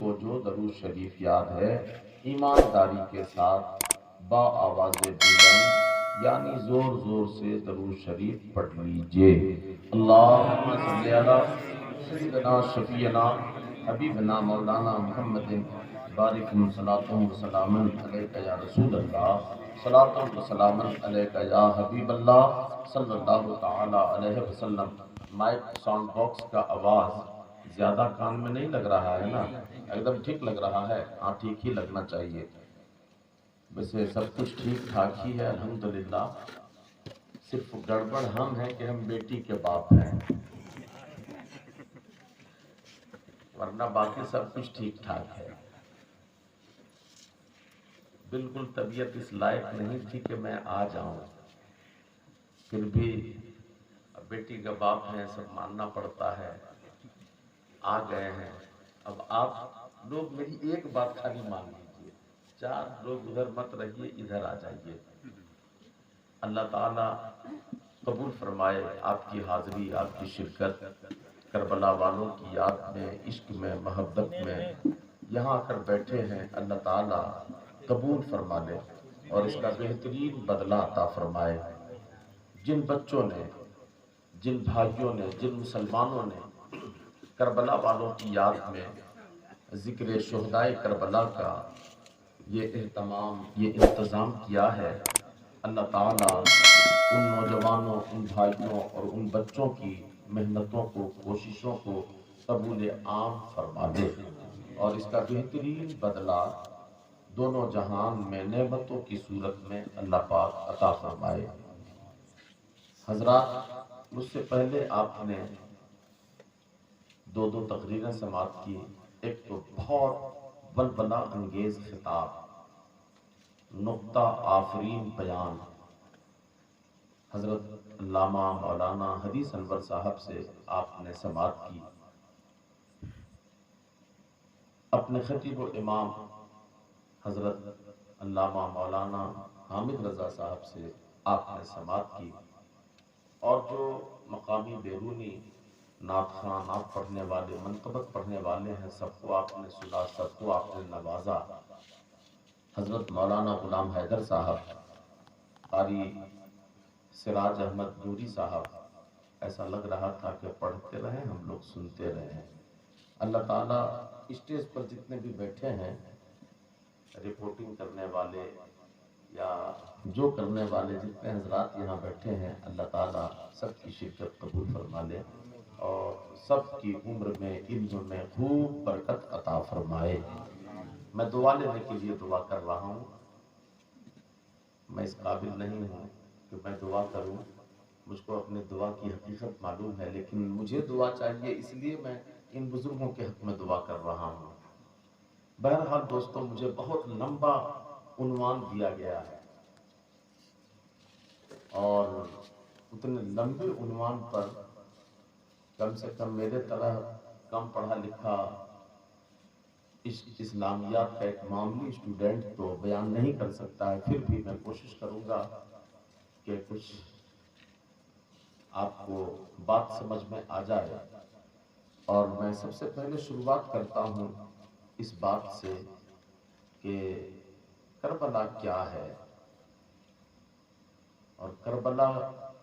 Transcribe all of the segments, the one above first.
کو جو درود شریف یاد ہے ایمانداری کے ساتھ با آواز بلند یعنی زور زور سے درود شریف پڑھ لیجئے۔ اللہم صلی علی سیدنا شفیعنا حبیبنا مولانا محمد بارک صلاۃ و سلاما علیک یا رسول اللہ، صلاۃ و سلاما علیک یا حبیب اللہ صلی اللہ تعالی علیہ وسلم۔ مائک ساؤنڈ باکس کا آواز زیادہ کان میں نہیں لگ رہا ہے نا؟ ایک دم ٹھیک لگ رہا ہے؟ ہاں ٹھیک ہی لگنا چاہیے۔ ویسے سب کچھ ٹھیک ٹھاک ہی ہے الحمدللہ، صرف گڑبڑ ہم ہیں کہ ہم بیٹی کے باپ ہیں، ورنہ باقی سب کچھ ٹھیک ٹھاک ہے۔ بالکل طبیعت اس لائق نہیں تھی کہ میں آ جاؤں، پھر بھی بیٹی کا باپ ہیں، سب ماننا پڑتا ہے، آ گئے ہیں۔ اب آپ لوگ میری ایک بات خالی مان لیجئے، چار لوگ ادھر مت رہیے، ادھر آ جائیے۔ اللہ تعالیٰ قبول فرمائے آپ کی حاضری، آپ کی شرکت، کربلا والوں کی یاد میں، عشق میں، محبت میں یہاں آ کر بیٹھے ہیں۔ اللہ تعالیٰ قبول فرما لے اور اس کا بہترین بدلہ عطا فرمائے۔ جن بچوں نے، جن بھائیوں نے، جن مسلمانوں نے کربلا والوں کی یاد میں ذکر شہدائے کربلا کا یہ اہتمام، یہ انتظام کیا ہے، اللہ تعالیٰ ان نوجوانوں، ان بھائیوں اور ان بچوں کی محنتوں کو، کوششوں کو قبول عام فرما دے اور اس کا بہترین بدلہ دونوں جہان میں نعمتوں کی صورت میں اللہ پاک عطا فرمائے۔ حضرات، مجھ سے پہلے آپ نے دو تقریریں سماعت کی، ایک تو بہت بلبلہ انگیز خطاب، نقطہ آفرین بیان حضرت علامہ مولانا حدیث انور صاحب سے آپ نے سماعت کی۔ اپنے خطیب و امام حضرت علامہ مولانا حامد رضا صاحب سے آپ نے سماعت کی، اور جو مقامی بیرونی نعت خواں، نعت پڑھنے والے، منقبت پڑھنے والے ہیں، سب کو آپ نے سنا، سب کو آپ نے نوازا۔ حضرت مولانا غلام حیدر صاحب، قاری سراج احمد نوری صاحب، ایسا لگ رہا تھا کہ پڑھتے رہیں ہم لوگ سنتے رہیں۔ اللہ تعالیٰ اسٹیج پر جتنے بھی بیٹھے ہیں، رپورٹنگ کرنے والے یا جو کرنے والے جتنے حضرات یہاں بیٹھے ہیں، اللہ تعالیٰ سب کی شرکت قبول فرما لے اور سب کی عمر میں، علم میں خوب برکت عطا فرمائے۔ میں دعا لینے کے لیے دعا کر رہا ہوں، میں اس قابل نہیں ہوں کہ میں دعا کروں، مجھ کو اپنے دعا کی حقیقت معلوم ہے، لیکن مجھے دعا چاہیے، اس لیے میں ان بزرگوں کے حق میں دعا کر رہا ہوں۔ بہرحال دوستوں، مجھے بہت لمبا عنوان دیا گیا ہے اور اتنے لمبے عنوان پر کم سے کم میرے طرح کم پڑھا لکھا اسلامیات کا ایک معمولی اسٹوڈنٹ تو بیان نہیں کر سکتا ہے، پھر بھی میں کوشش کروں گا کہ کچھ آپ کو بات سمجھ میں آ جائے۔ اور میں سب سے پہلے شروعات کرتا ہوں اس بات سے کہ کربلا کیا ہے اور کربلا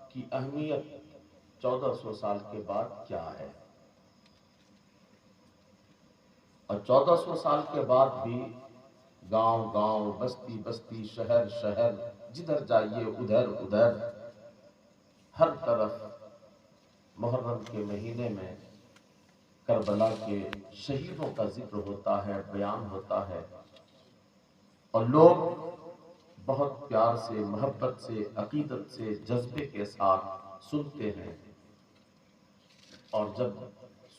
کی اہمیت 1400 سال کے بعد کیا ہے، اور 1400 سال کے بعد بھی گاؤں گاؤں، بستی بستی، شہر شہر، جدھر جائیے ادھر ادھر، ہر طرف محرم کے مہینے میں کربلا کے شہیدوں کا ذکر ہوتا ہے، بیان ہوتا ہے، اور لوگ بہت پیار سے، محبت سے، عقیدت سے، جذبے کے ساتھ سنتے ہیں، اور جب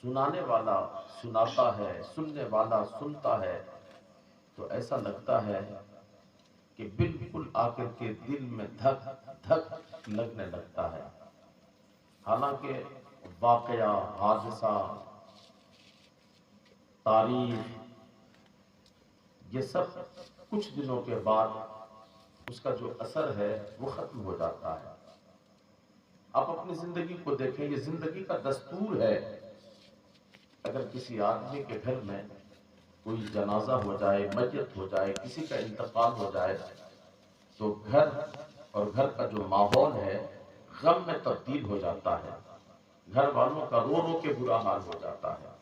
سنانے والا سناتا ہے، سننے والا سنتا ہے، تو ایسا لگتا ہے کہ بالکل آ کر کے دل میں دھک دھک لگنے لگتا ہے۔ حالانکہ واقعہ، حادثہ، تاریخ، یہ سب کچھ دنوں کے بعد اس کا جو اثر ہے وہ ختم ہو جاتا ہے۔ آپ اپنی زندگی کو دیکھیں، یہ زندگی کا دستور ہے۔ اگر کسی آدمی کے گھر میں کوئی جنازہ ہو جائے، میت ہو جائے، کسی کا انتقال ہو جائے تو گھر اور گھر کا جو ماحول ہے غم میں تبدیل ہو جاتا ہے، گھر والوں کا رو رو کے برا حال ہو جاتا ہے،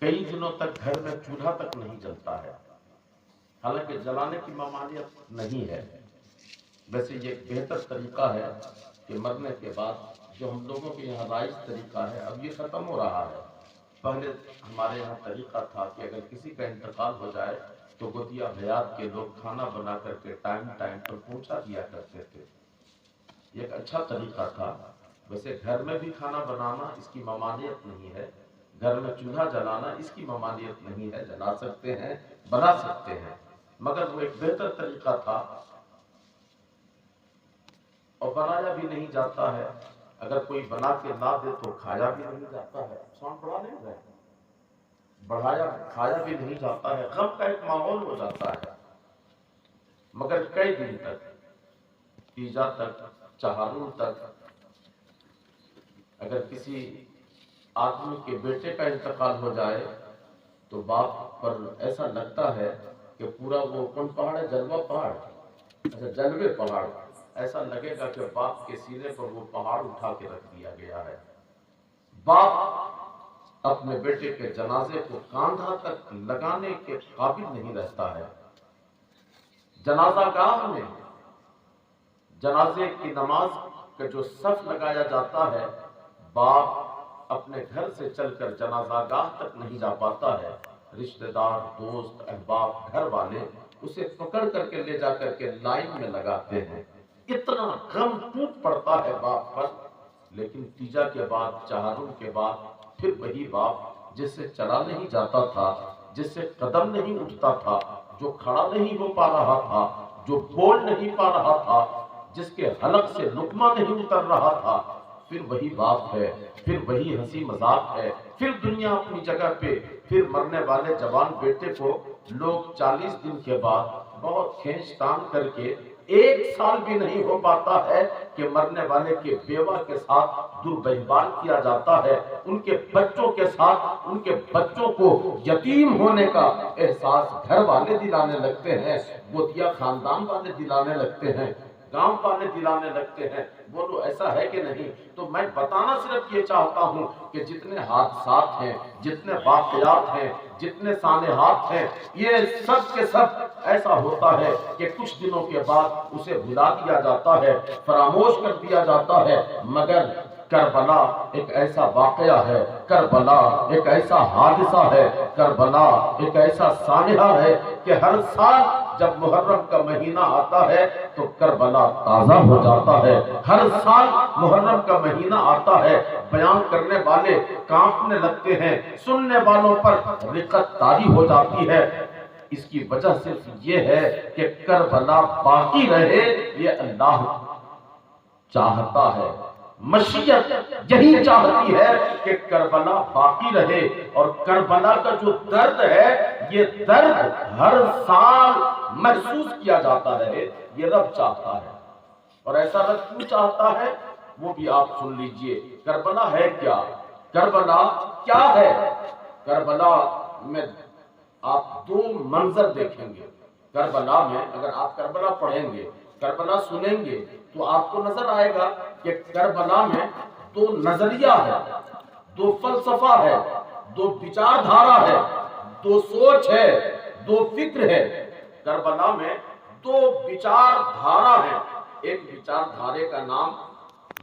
کئی دنوں تک گھر میں چولہا تک نہیں جلتا ہے، حالانکہ جلانے کی ممانعت نہیں ہے۔ ویسے یہ ایک بہتر طریقہ ہے کہ مرنے کے بعد جو ہم لوگوں کے یہاں رائج طریقہ ہے اب یہ ختم ہو رہا ہے۔ پہلے ہمارے یہاں طریقہ تھا کہ اگر کسی کا انتقال ہو جائے تو گودیا حیات کے لوگ کھانا بنا کر کے ٹائم پر پہنچا دیا کرتے تھے، یہ ایک اچھا طریقہ تھا۔ ویسے گھر میں بھی کھانا بنانا اس کی ممانعت نہیں ہے، گھر میں چولہا جلانا اس کی ممانعت نہیں ہے، جلا سکتے ہیں، بنا سکتے ہیں، مگر وہ ایک بہتر طریقہ تھا اور بنایا بھی نہیں جاتا ہے۔ اگر کوئی بنا کے لا دے تو کھایا بھی نہیں جاتا ہے، ساؤنڈ بڑھا نہیں رہے، بڑھایا کھایا بھی نہیں جاتا ہے، غم کا ایک ماحول ہو جاتا ہے۔ مگر کئی دن تک، تیجا تک، چہارم تک، اگر کسی آدمی کے بیٹے کا انتقال ہو جائے تو باپ پر ایسا لگتا ہے کہ پورا وہ کون پہاڑ ہے، جلوہ پہاڑ، اچھا جلوے پہاڑ، ایسا لگے گا کہ باپ کے سینے پر وہ پہاڑ اٹھا کے رکھ دیا گیا ہے۔ باپ اپنے بیٹے کے جنازے کو کاندھا تک لگانے کے قابل نہیں رہتا ہے۔ جنازہ گاہ میں جنازے کی نماز کا جو صف لگایا جاتا ہے، باپ اپنے گھر سے چل کر جنازہ گاہ تک نہیں جا پاتا ہے، رشتہ دار، دوست، احباب، گھر والے اسے پکڑ کر کے لے جا کر کے لائن میں لگاتے ہیں۔ اتنا غم ٹوٹ پڑتا ہے باپ پر، لیکن تیجا کے بعد، چہارم کے بعد پھر وہی باپ جس سے چلا نہیں جاتا تھا، جس سے قدم نہیں اٹھتا تھا، جو کھڑا نہیں ہو پا رہا تھا، جو بول نہیں پا رہا تھا، جس کے حلق سے لقمہ نہیں اتر رہا تھا، پھر وہی باپ ہے، پھر وہی ہنسی مذاق ہے، پھر دنیا اپنی جگہ پہ، پھر مرنے والے جوان بیٹے کو لوگ 40 دن کے بعد بہت کھینچ تان کر کے، 1 سال بھی نہیں ہو پاتا ہے کہ مرنے والے کے بیوہ کے ساتھ دربہبان کیا جاتا ہے، ان کے بچوں کے ساتھ، ان کے بچوں کو یتیم ہونے کا احساس گھر والے دلانے لگتے ہیں، گودیا خاندان والے دلانے لگتے ہیں، گاؤں والے دلانے لگتے ہیں۔ بولو ایسا ہے کہ نہیں؟ تو میں بتانا صرف یہ چاہتا ہوں کہ جتنے حادثات ہیں، جتنے واقعات ہیں، جتنے سانحات ہیں، یہ سب کے سب ایسا ہوتا ہے کہ کچھ دنوں کے بعد اسے بھلا دیا جاتا ہے، فراموش کر دیا جاتا ہے، مگر کربلا ایک ایسا واقعہ ہے، کربلا ایک ایسا حادثہ ہے، کربلا ایک ایسا سانحہ ہے کہ ہر سال جب محرم کا مہینہ آتا ہے تو کربلا تازہ ہو جاتا ہے، ہر سال محرم کا مہینہ آتا ہے، بیان کرنے والے کانپنے لگتے ہیں، سننے والوں پر رقت طاری ہو جاتی ہے۔ اس کی وجہ صرف یہ ہے کہ کربلا باقی رہے، یہ اللہ چاہتا ہے، مشیت یہی چاہتی ہے کہ کربلا باقی رہے، اور کربلا کا جو درد ہے، یہ درد ہر سال محسوس کیا جاتا رہے، یہ رب چاہتا ہے۔ اور ایسا رب کیوں چاہتا ہے وہ بھی آپ سن لیجئے۔ کربلا ہے کیا؟ کربلا کیا ہے؟ کربلا میں آپ 2 منظر دیکھیں گے۔ کربلا میں اگر آپ کربلا پڑھیں گے، کربلا سنیں گے، تو آپ کو نظر آئے گا کہ کربلا میں 2 نظریہ ہے، 2 فلسفہ ہے، 2 وچار دھارا ہے، 2 سوچ ہے، 2 فکر ہے۔ کربلا میں 2 وچار دھارا ہے، ایک وچار دھارے کا نام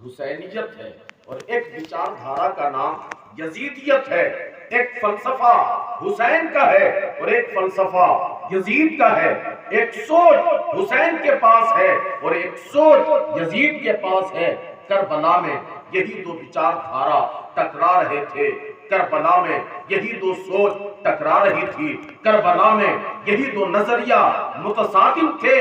حسینیت ہے اور ایک وچار دھارا کا نام یزیدیت ہے۔ ایک فلسفہ حسین کا ہے اور ایک فلسفہ یزید کا ہے، ایک سوچ حسین کے پاس ہے اور ایک سوچ یزید کے پاس ہے۔ کربلا میں یہی 2 وچار دھارا ٹکرا رہے تھے، کربلا میں یہی 2 سوچ ٹکرا رہی تھی، کربلا میں یہی 2 نظریہ متصادم تھے۔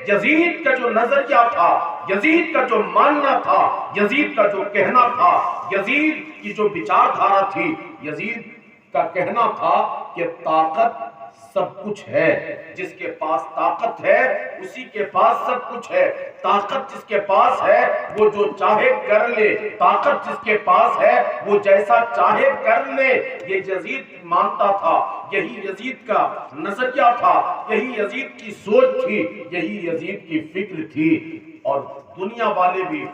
یزید کا جو نظریہ تھا، یزید کا جو ماننا تھا، یزید کا جو کہنا تھا، یزید کی جو وچار دھارا تھی، یزید کا کہنا تھا کہ طاقت سب کچھ ہے، جس کے پاس طاقت ہے اسی کے پاس سب کچھ ہے، طاقت جس کے پاس ہے وہ جو چاہے کر لے، طاقت جس کے پاس ہے وہ جیسا چاہے کر لے۔ یہ یزید مانتا تھا، یہی یزید کا نظریہ تھا، یہی یزید کی سوچ تھی، یہی یزید کی فکر تھی۔ اور دنیا والے بھی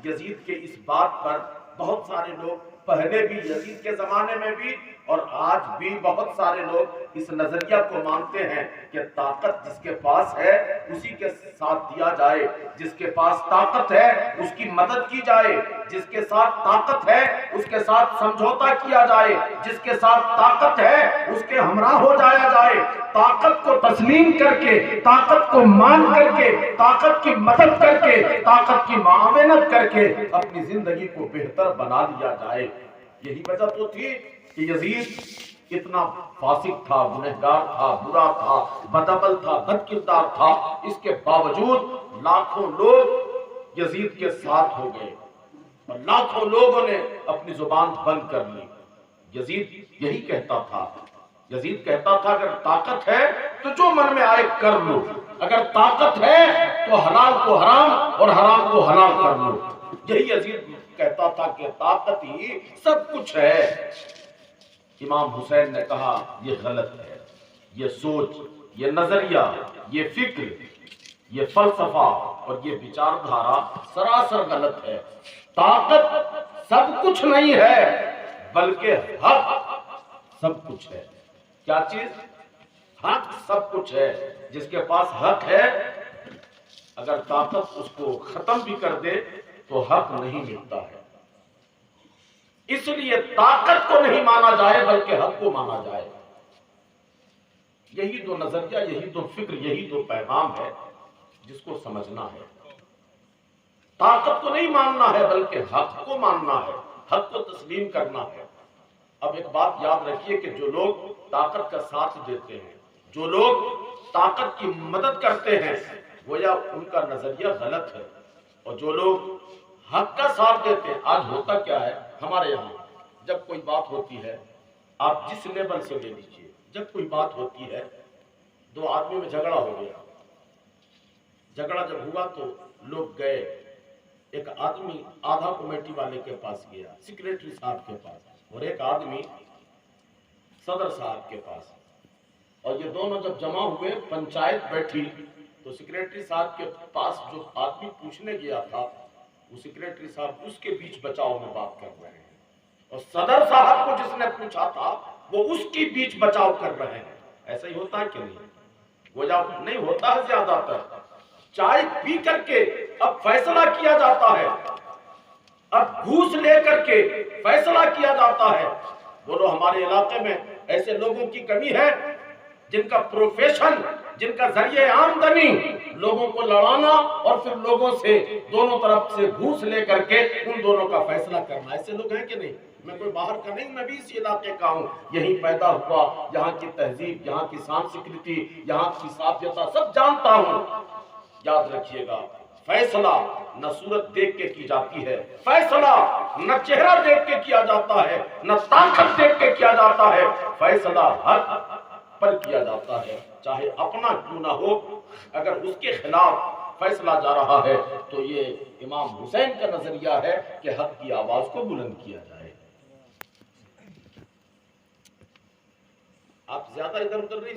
یزید کے اس بات پر، بہت سارے لوگ پہلے بھی یزید کے زمانے میں بھی اور آج بھی بہت سارے لوگ اس نظریہ کو مانتے ہیں کہ طاقت جس کے پاس ہے اسی کے ساتھ دیا جائے، جس کے پاس طاقت ہے اس کی مدد کی جائے، جس کے ساتھ طاقت ہے اس کے ساتھ سمجھوتا کیا جائے، جس کے ساتھ طاقت ہے اس کے ہمراہ ہو جایا جائے، طاقت کو تسلیم کر کے، طاقت کو مان کر کے، طاقت کی مدد کر کے، طاقت کی معاونت کر کے اپنی زندگی کو بہتر بنا لیا جائے۔ یہی وجہ تو تھی کہ یزید اتنا فاسق تھا، گنہگار تھا، برا تھا، بدعمل تھا، بد کردار تھا، اس کے باوجود لاکھوں لوگ یزید کے ساتھ ہو گئے اور لاکھوں لوگوں نے اپنی زبان بند کر لی۔ یزید یہی کہتا تھا، یزید کہتا تھا اگر طاقت ہے تو جو من میں آئے کر لو، اگر طاقت ہے تو حلال کو حرام اور حرام کو حلال کر لو۔ یہی یزید کہتا تھا کہ طاقت ہی سب کچھ ہے۔ امام حسین نے کہا یہ غلط ہے، یہ سوچ، یہ نظریہ، یہ فکر، یہ فلسفہ اور یہ وچار دھارا سراسر غلط ہے۔ طاقت سب کچھ نہیں ہے بلکہ حق سب کچھ ہے۔ کیا چیز؟ حق سب کچھ ہے۔ جس کے پاس حق ہے اگر طاقت اس کو ختم بھی کر دے تو حق نہیں ملتا ہے۔ اس لیے طاقت کو نہیں مانا جائے بلکہ حق کو مانا جائے۔ یہی تو نظریہ، یہی تو فکر، یہی تو پیغام ہے جس کو سمجھنا ہے۔ طاقت کو نہیں ماننا ہے بلکہ حق کو ماننا ہے، حق کو تسلیم کرنا ہے۔ اب ایک بات یاد رکھیے کہ جو لوگ طاقت کا ساتھ دیتے ہیں، جو لوگ طاقت کی مدد کرتے ہیں، گویا ان کا نظریہ غلط ہے، اور جو لوگ حق کا ساتھ دیتے ہیں، آج ہوتا کیا ہے ہمارے یہاں، جب کوئی بات ہوتی ہے، آپ جس لیول سے لے لیجیے، جب کوئی بات ہوتی ہے، دو آدمی میں جھگڑا ہو گیا، جھگڑا جب ہوا تو لوگ گئے، ایک آدمی آدھا کمیٹی والے کے پاس گیا، سیکریٹری صاحب کے پاس، اور ایک آدمی صدر صاحب کے پاس، اور یہ دونوں جب جمع ہوئے، پنچایت بیٹھی، تو سیکریٹری صاحب کے پاس جو آدمی پوچھنے گیا تھا، وہ سیکریٹری صاحب اس کے بیچ بچاؤ میں بات کر رہے ہیں، اور صدر صاحب کو جس نے پوچھا تھا وہ اس کی بیچ بچاؤ کر رہے ہیں۔ ایسا ہی ہوتا ہے کہ نہیں؟ وہ جب نہیں ہوتا ہے زیادہ تر، چائے پی کر کے اب فیصلہ کیا جاتا ہے، اب گھوس لے کر کے فیصلہ کیا جاتا ہے۔ بولو ہمارے علاقے میں ایسے لوگوں کی کمی ہے جن کا پروفیشن، جن کا ذریعہ آمدنی لوگوں کو لڑانا اور پھر لوگوں سے دونوں طرف سے گھوس لے کر کے ان دونوں کا فیصلہ کرنا؟ ایسے لوگ ہیں کہ نہیں؟ میں کوئی باہر کا نہیں، میں بھی اسی علاقے کا ہوں، یہیں پیدا ہوا، یہاں کی تہذیب، یہاں کی سانسکرتی، یہاں کی سابیتا سب جانتا ہوں۔ یاد رکھیے گا، فیصلہ نہ صورت دیکھ کے کی جاتی ہے، فیصلہ نہ چہرہ دیکھ کے کیا جاتا ہے، نہ طاقت دیکھ کے کیا جاتا ہے، فیصلہ حق پر کیا جاتا ہے، چاہے اپنا کیوں نہ ہو۔ اگر اس کے خلاف فیصلہ جا رہا ہے تو یہ امام حسین کا نظریہ ہے کہ حق کی آواز کو بلند کیا جائے۔ آپ زیادہ ادھر ادھر نہیں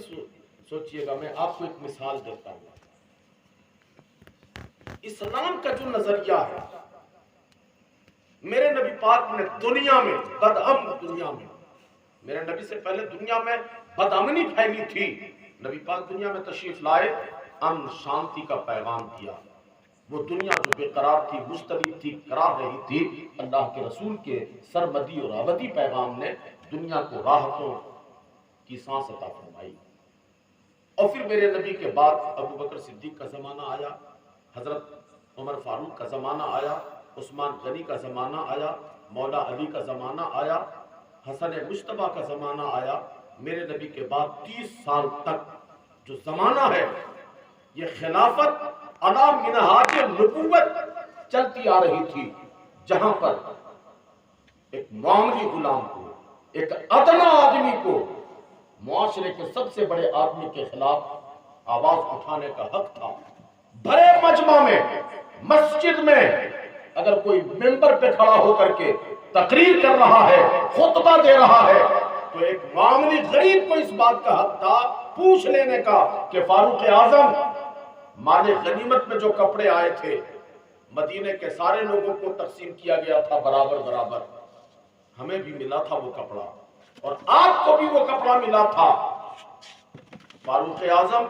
سوچئے گا، میں آپ کو ایک مثال دیتا ہوں۔ اسلام کا جو نظریہ ہے، میرے نبی پاک نے دنیا میں بدامن، دنیا میں میرے نبی سے پہلے دنیا میں بدامنی پھیلی تھی، نبی پاک دنیا میں تشریف لائے، امن شانتی کا پیغام دیا۔ وہ دنیا جو بے قرار تھی، مضطرب تھی، کرا رہی تھی، اللہ کے رسول کے سرمدی اور ابدی پیغام نے دنیا کو راحتوں کی سانس عطا فرمائی۔ اور پھر میرے نبی کے بعد ابو بکر صدیق کا زمانہ آیا، حضرت عمر فاروق کا زمانہ آیا، عثمان غنی کا زمانہ آیا، مولا علی کا زمانہ آیا، حسن مجتبیٰ کا زمانہ آیا۔ میرے نبی کے بعد 30 سال تک جو زمانہ ہے، یہ خلافت علی منہاج نبوت چلتی آ رہی تھی، جہاں پر ایک معاملی غلام کو، ایک ادنا آدمی کو معاشرے کے سب سے بڑے آدمی کے خلاف آواز اٹھانے کا حق تھا۔ بھرے مجمع میں، مسجد میں اگر کوئی ممبر پہ کھڑا ہو کر کے تقریر کر رہا ہے، خطبہ دے رہا ہے، تو ایک معاملی غریب کو اس بات کا حق تھا پوچھ لینے کا کہ فاروق اعظم، مال غنیمت میں جو کپڑے آئے تھے مدینے کے سارے لوگوں کو تقسیم کیا گیا تھا برابر برابر، ہمیں بھی ملا تھا وہ کپڑا اور آپ کو بھی وہ کپڑا ملا تھا۔ فاروق اعظم،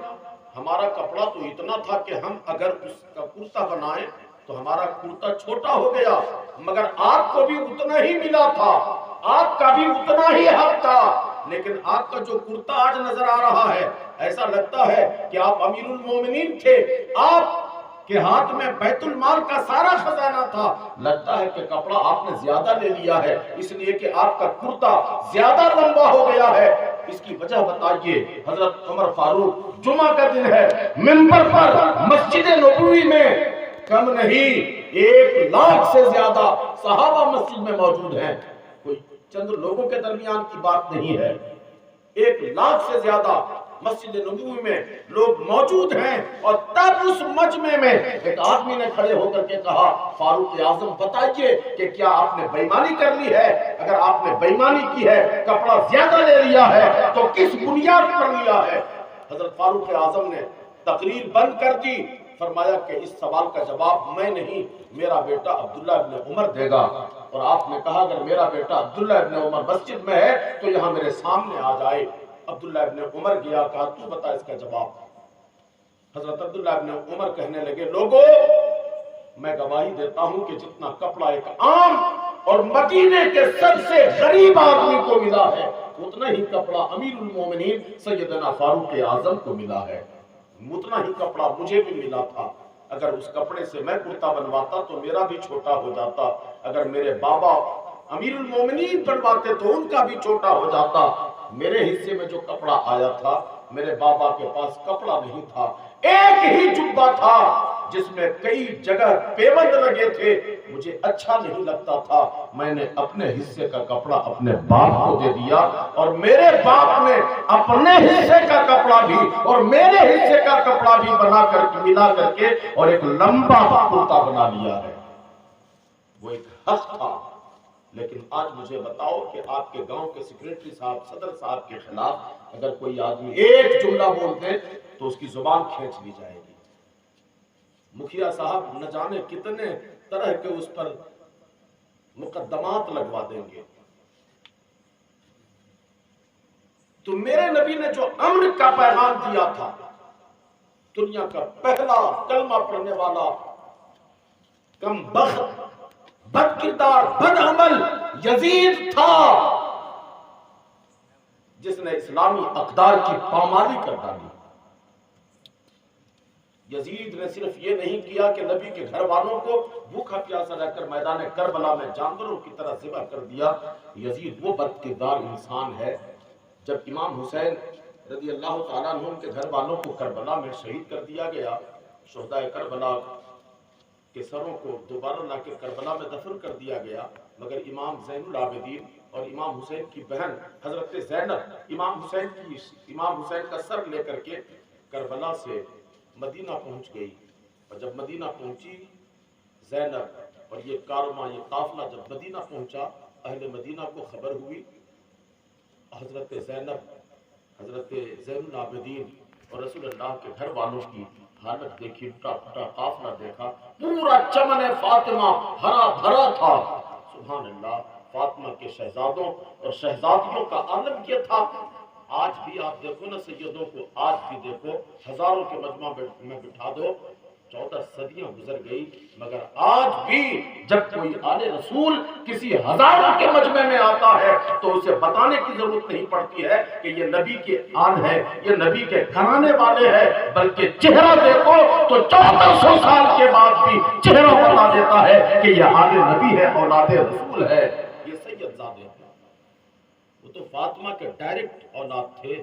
ہمارا کپڑا تو اتنا تھا کہ ہم اگر اس کا کرتا بنائیں تو ہمارا کرتا چھوٹا ہو گیا، مگر آپ کو بھی اتنا ہی ملا تھا، آپ کا بھی اتنا ہی حق تھا، لیکن آپ کا جو کرتا آج نظر آ رہا ہے ایسا لگتا ہے کہ آپ امیر المومنین تھے، آپ کے ہاتھ میں بیت المال کا سارا خزانہ تھا، لگتا ہے کہ کپڑا آپ نے زیادہ لے لیا ہے اس لیے کہ آپ کا کرتا زیادہ لمبا ہو گیا ہے۔ اس کی وجہ بتائیے۔ حضرت عمر فاروق، جمعہ کا دن ہے، منبر پر مسجد نبوی میں کم نہیں 1,00,000 سے زیادہ صحابہ مسجد میں موجود ہیں، کوئی چند لوگوں کے درمیان کی بات نہیں ہے، 1,00,000 سے زیادہ مسجد نبوی میں لوگ موجود ہیں، اور تب اس مجمع میں ایک آدمی نے کھڑے ہو کر کے کہا، فاروق اعظم بتائیے کہ کیا آپ نے بے ایمانی کر لی ہے؟ اگر آپ نے بے ایمانی کی ہے، کپڑا زیادہ لے لیا ہے تو کس بنیاد پر لیا ہے؟ حضرت فاروق اعظم نے تقریر بند کر دی، فرمایا کہ اس سوال کا جواب میں نہیں، میرا بیٹا عبداللہ ابن عمر دے گا۔ اور آپ نے کہا اگر میرا بیٹا عبداللہ ابن عمر مسجد میں ہے تو یہاں میرے سامنے آ جائے۔ عبداللہ ابن عمر گیا، کہا تو بتا اس کا جواب۔ حضرت عبداللہ ابن عمر کہنے لگے، لوگوں میں گواہی دیتا ہوں کہ جتنا کپڑا ایک عام اور مدینے کے سب سے غریب آدمی کو ملا ہے، اتنا ہی کپڑا امیر المومنین سیدنا فاروق اعظم کو ملا ہے، اتنا ہی کپڑا مجھے بھی ملا تھا۔ اگر اس کپڑے سے میں کرتا بنواتا تو میرا بھی چھوٹا ہو جاتا، اگر میرے بابا امیر المومنین بنواتے تو ان کا بھی چھوٹا ہو جاتا۔ میرے حصے میں جو کپڑا آیا تھا، میرے بابا کے پاس کپڑا نہیں تھا، ایک ہی جبہ تھا جس میں کئی جگہ پیوند لگے تھے، مجھے اچھا نہیں لگتا تھا، میں نے اپنے حصے کا کپڑا اپنے باپ کو دے دیا، اور میرے باپ نے اپنے حصے کا کپڑا بھی اور میرے حصے کا کپڑا بھی بنا کر کے ملا کر کے اور ایک لمبا کرتا بنا لیا ہے۔ وہ ایک حق تھا۔ لیکن آج مجھے بتاؤ کہ آپ کے گاؤں کے سیکریٹری صاحب، صدر صاحب کے خلاف اگر کوئی آدمی ایک جملہ بول دے تو اس کی زبان کھینچ لی جائے گی، مکھیا صاحب نہ جانے کتنے طرح کے اس پر مقدمات لگوا دیں گے۔ تو میرے نبی نے جو امن کا پیغام دیا تھا، دنیا کا پہلا کلمہ پڑھنے والا کم بخت، بد کردار، بد عمل یزید تھا، جس نے اسلامی اقدار کی پامالی کر ڈالی۔ یزید نے صرف یہ نہیں کیا کہ نبی کے گھر والوں کو بھوکا پیاسا رہ کر میدان کربلا میں جانوروں کی طرح ذبح کر دیا، یزید وہ بد کردار انسان ہے۔ جب امام حسین رضی اللہ تعالیٰ عنہ کے گھر والوں کو کربلا میں شہید کر دیا گیا، شہداء کربلا کے سروں کو دوبارہ لا کے کربلا میں دفن کر دیا گیا، مگر امام زین العابدین اور امام حسین کی بہن حضرت زینب امام حسین کا سر لے کر کے کربلا سے مدینہ پہنچ گئی، اور جب مدینہ پہنچی زینب اور یہ کارواں، یہ قافلہ جب مدینہ پہنچا، اہل مدینہ کو خبر ہوئی، حضرت زینب، حضرت زین العابدین اور رسول اللہ کے گھر والوں کی حالت دیکھی، ٹوٹا پھوٹا قافلہ دیکھا، پورا چمن فاطمہ ہرا بھرا تھا۔ سبحان اللہ، فاطمہ کے شہزادوں اور شہزادیوں کا عالم یہ تھا۔ آج بھی آپ دیکھو نا سیدوں کو، آج بھی دیکھو، ہزاروں کے مجمع میں بٹھا دو، 14 صدیاں گزر گئی، مگر آج بھی جب کوئی آل رسول کسی ہزاروں کے مجمع میں آتا ہے تو اسے بتانے کی ضرورت نہیں پڑتی ہے کہ یہ نبی کے آل ہے، یہ نبی کے گھرانے والے ہیں، بلکہ چہرہ دیکھو تو 1400 سال کے بعد بھی چہرہ بتا دیتا ہے کہ یہ آل نبی ہے، اولاد رسول ہے، یہ سید زادے ہیں۔ وہ تو فاطمہ کے ڈائریکٹ اولاد تھے۔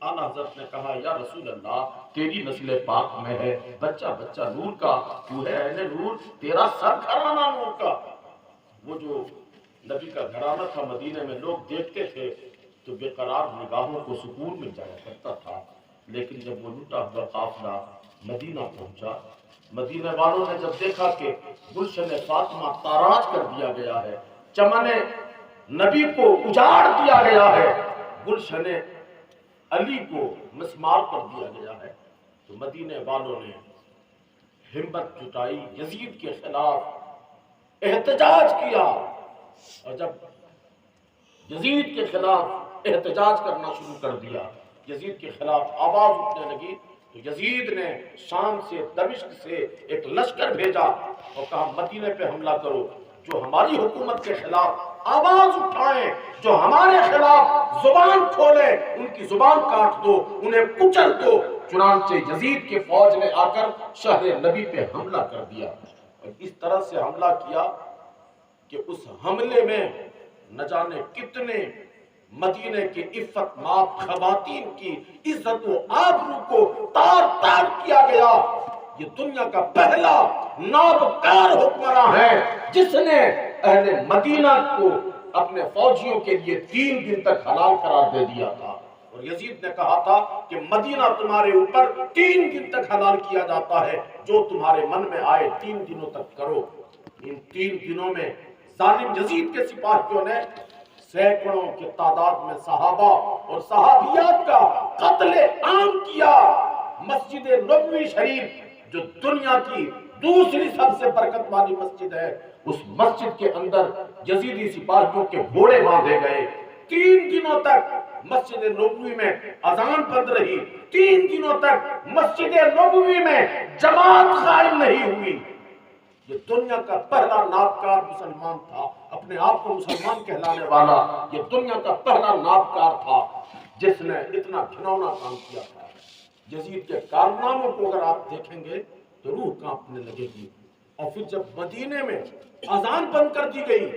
اعلیٰ حضرت نے کہا، یا رسول اللہ، تیری نسل پاک میں ہے بچہ بچہ نور کا، تو ہے اہل نور، تیرا سب گھرانہ نور کا۔ وہ جو نبی کا گھرانہ تھا مدینے میں، لوگ دیکھتے تھے تو بے قرار نگاہوں کو سکون مل جایا کرتا تھا۔ لیکن جب وہ لوٹا ہوا قافلہ مدینہ پہنچا، مدینہ والوں نے جب دیکھا کہ گلشن فاطمہ تاراج کر دیا گیا ہے، چمن نبی کو اجاڑ دیا گیا ہے، گلشن علی کو مسمار کر دیا گیا ہے، تو مدینے والوں نے ہمت جٹائی، یزید کے خلاف احتجاج کیا۔ اور جب یزید کے خلاف احتجاج کرنا شروع کر دیا، یزید کے خلاف آواز اٹھنے لگی، تو یزید نے شام سے دمشق سے ایک لشکر بھیجا اور کہا مدینے پہ حملہ کرو، جو ہماری حکومت کے خلاف آواز اٹھائیں، جو ہمارے خلاف زبان کھولیں، ان کی زبان کاٹ دو، انہیں کچل دو۔ چنانچہ یزید کی فوج نے آ کر شہر نبی پہ حملہ کر دیا، اور اس طرح سے حملہ کیا کہ اس حملے میں نہ جانے کتنے مدینے کے عفت مآب خواتین کی عزت و آبرو کو تار تار کیا گیا۔ یہ دنیا کا پہلا نابکار حکمراں ہے جس نے اہل مدینہ کو اپنے فوجیوں کے لیے 3 دن تک حلال قرار دے دیا تھا، اور یزید نے کہا تھا کہ مدینہ تمہارے اوپر 3 دن تک حلال کیا جاتا ہے، جو تمہارے من میں آئے 3 دنوں تک کرو۔ ان 3 دنوں میں ظالم یزید کے سپاہیوں نے سینکڑوں کی تعداد میں صحابہ اور صحابیات کا قتل عام کیا۔ مسجد نبوی شریف جو دنیا کی دوسری سب سے برکت والی مسجد ہے، اس مسجد کے اندر یزیدی سپاہیوں کے گھوڑے باندھے گئے۔ 3 دنوں تک مسجد نبوی میں اذان بند رہی، 3 دنوں تک مسجد نبوی میں جماعت قائم نہیں ہوئی۔ یہ دنیا کا پہلا نابکار مسلمان تھا، اپنے آپ کو مسلمان کہلانے والا یہ دنیا کا پہلا نابکار تھا جس نے اتنا گھناؤنا کام کیا تھا۔ یزید کے کارناموں کو اگر آپ دیکھیں گے تو روح کانپنے لگے گی۔ اور پھر جب مدینے میں اذان بند کر دی گئی،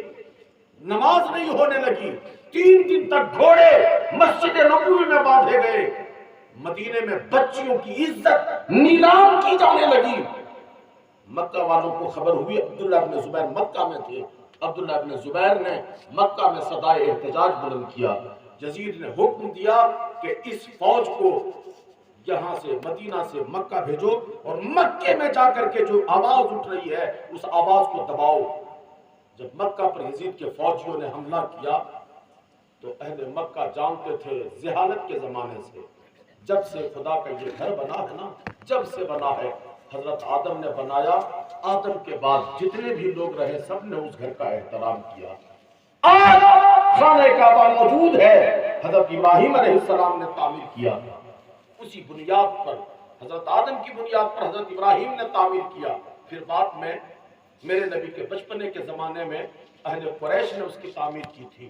نماز نہیں ہونے لگی، 3 دن تک گھوڑے مسجد نبوی میں باندھے گئے، مدینے میں بچیوں کی عزت نیلام کی جانے لگی۔ مکہ والوں کو خبر ہوئی، عبداللہ ابن زبیر مکہ میں تھے، عبداللہ ابن زبیر نے مکہ میں صدائے احتجاج بلند کیا۔ یزید نے حکم دیا کہ اس فوج کو یہاں سے مدینہ سے مکہ بھیجو، اور مکے میں جا کر کے جو آواز اٹھ رہی ہے اس آواز کو دباؤ۔ جب مکہ پر یزید کے فوجیوں نے حملہ کیا تو اہل مکہ جانتے تھے جہالت کے زمانے سے، جب سے خدا کا یہ گھر بنا ہے نا، جب سے بنا ہے، حضرت آدم نے بنایا، آدم کے بعد جتنے بھی لوگ رہے سب نے اس گھر کا احترام کیا۔ آج خانہ کعبہ موجود ہے، حضرت ابراہیم علیہ السلام نے تعمیر کیا، اسی بنیاد پر حضرت آدم کی بنیاد پر حضرت ابراہیم نے تعمیر کیا۔ پھر بعد میں میرے نبی کے بچپنے کے زمانے میں اہل قریش نے اس کی تعمیر کی تھی۔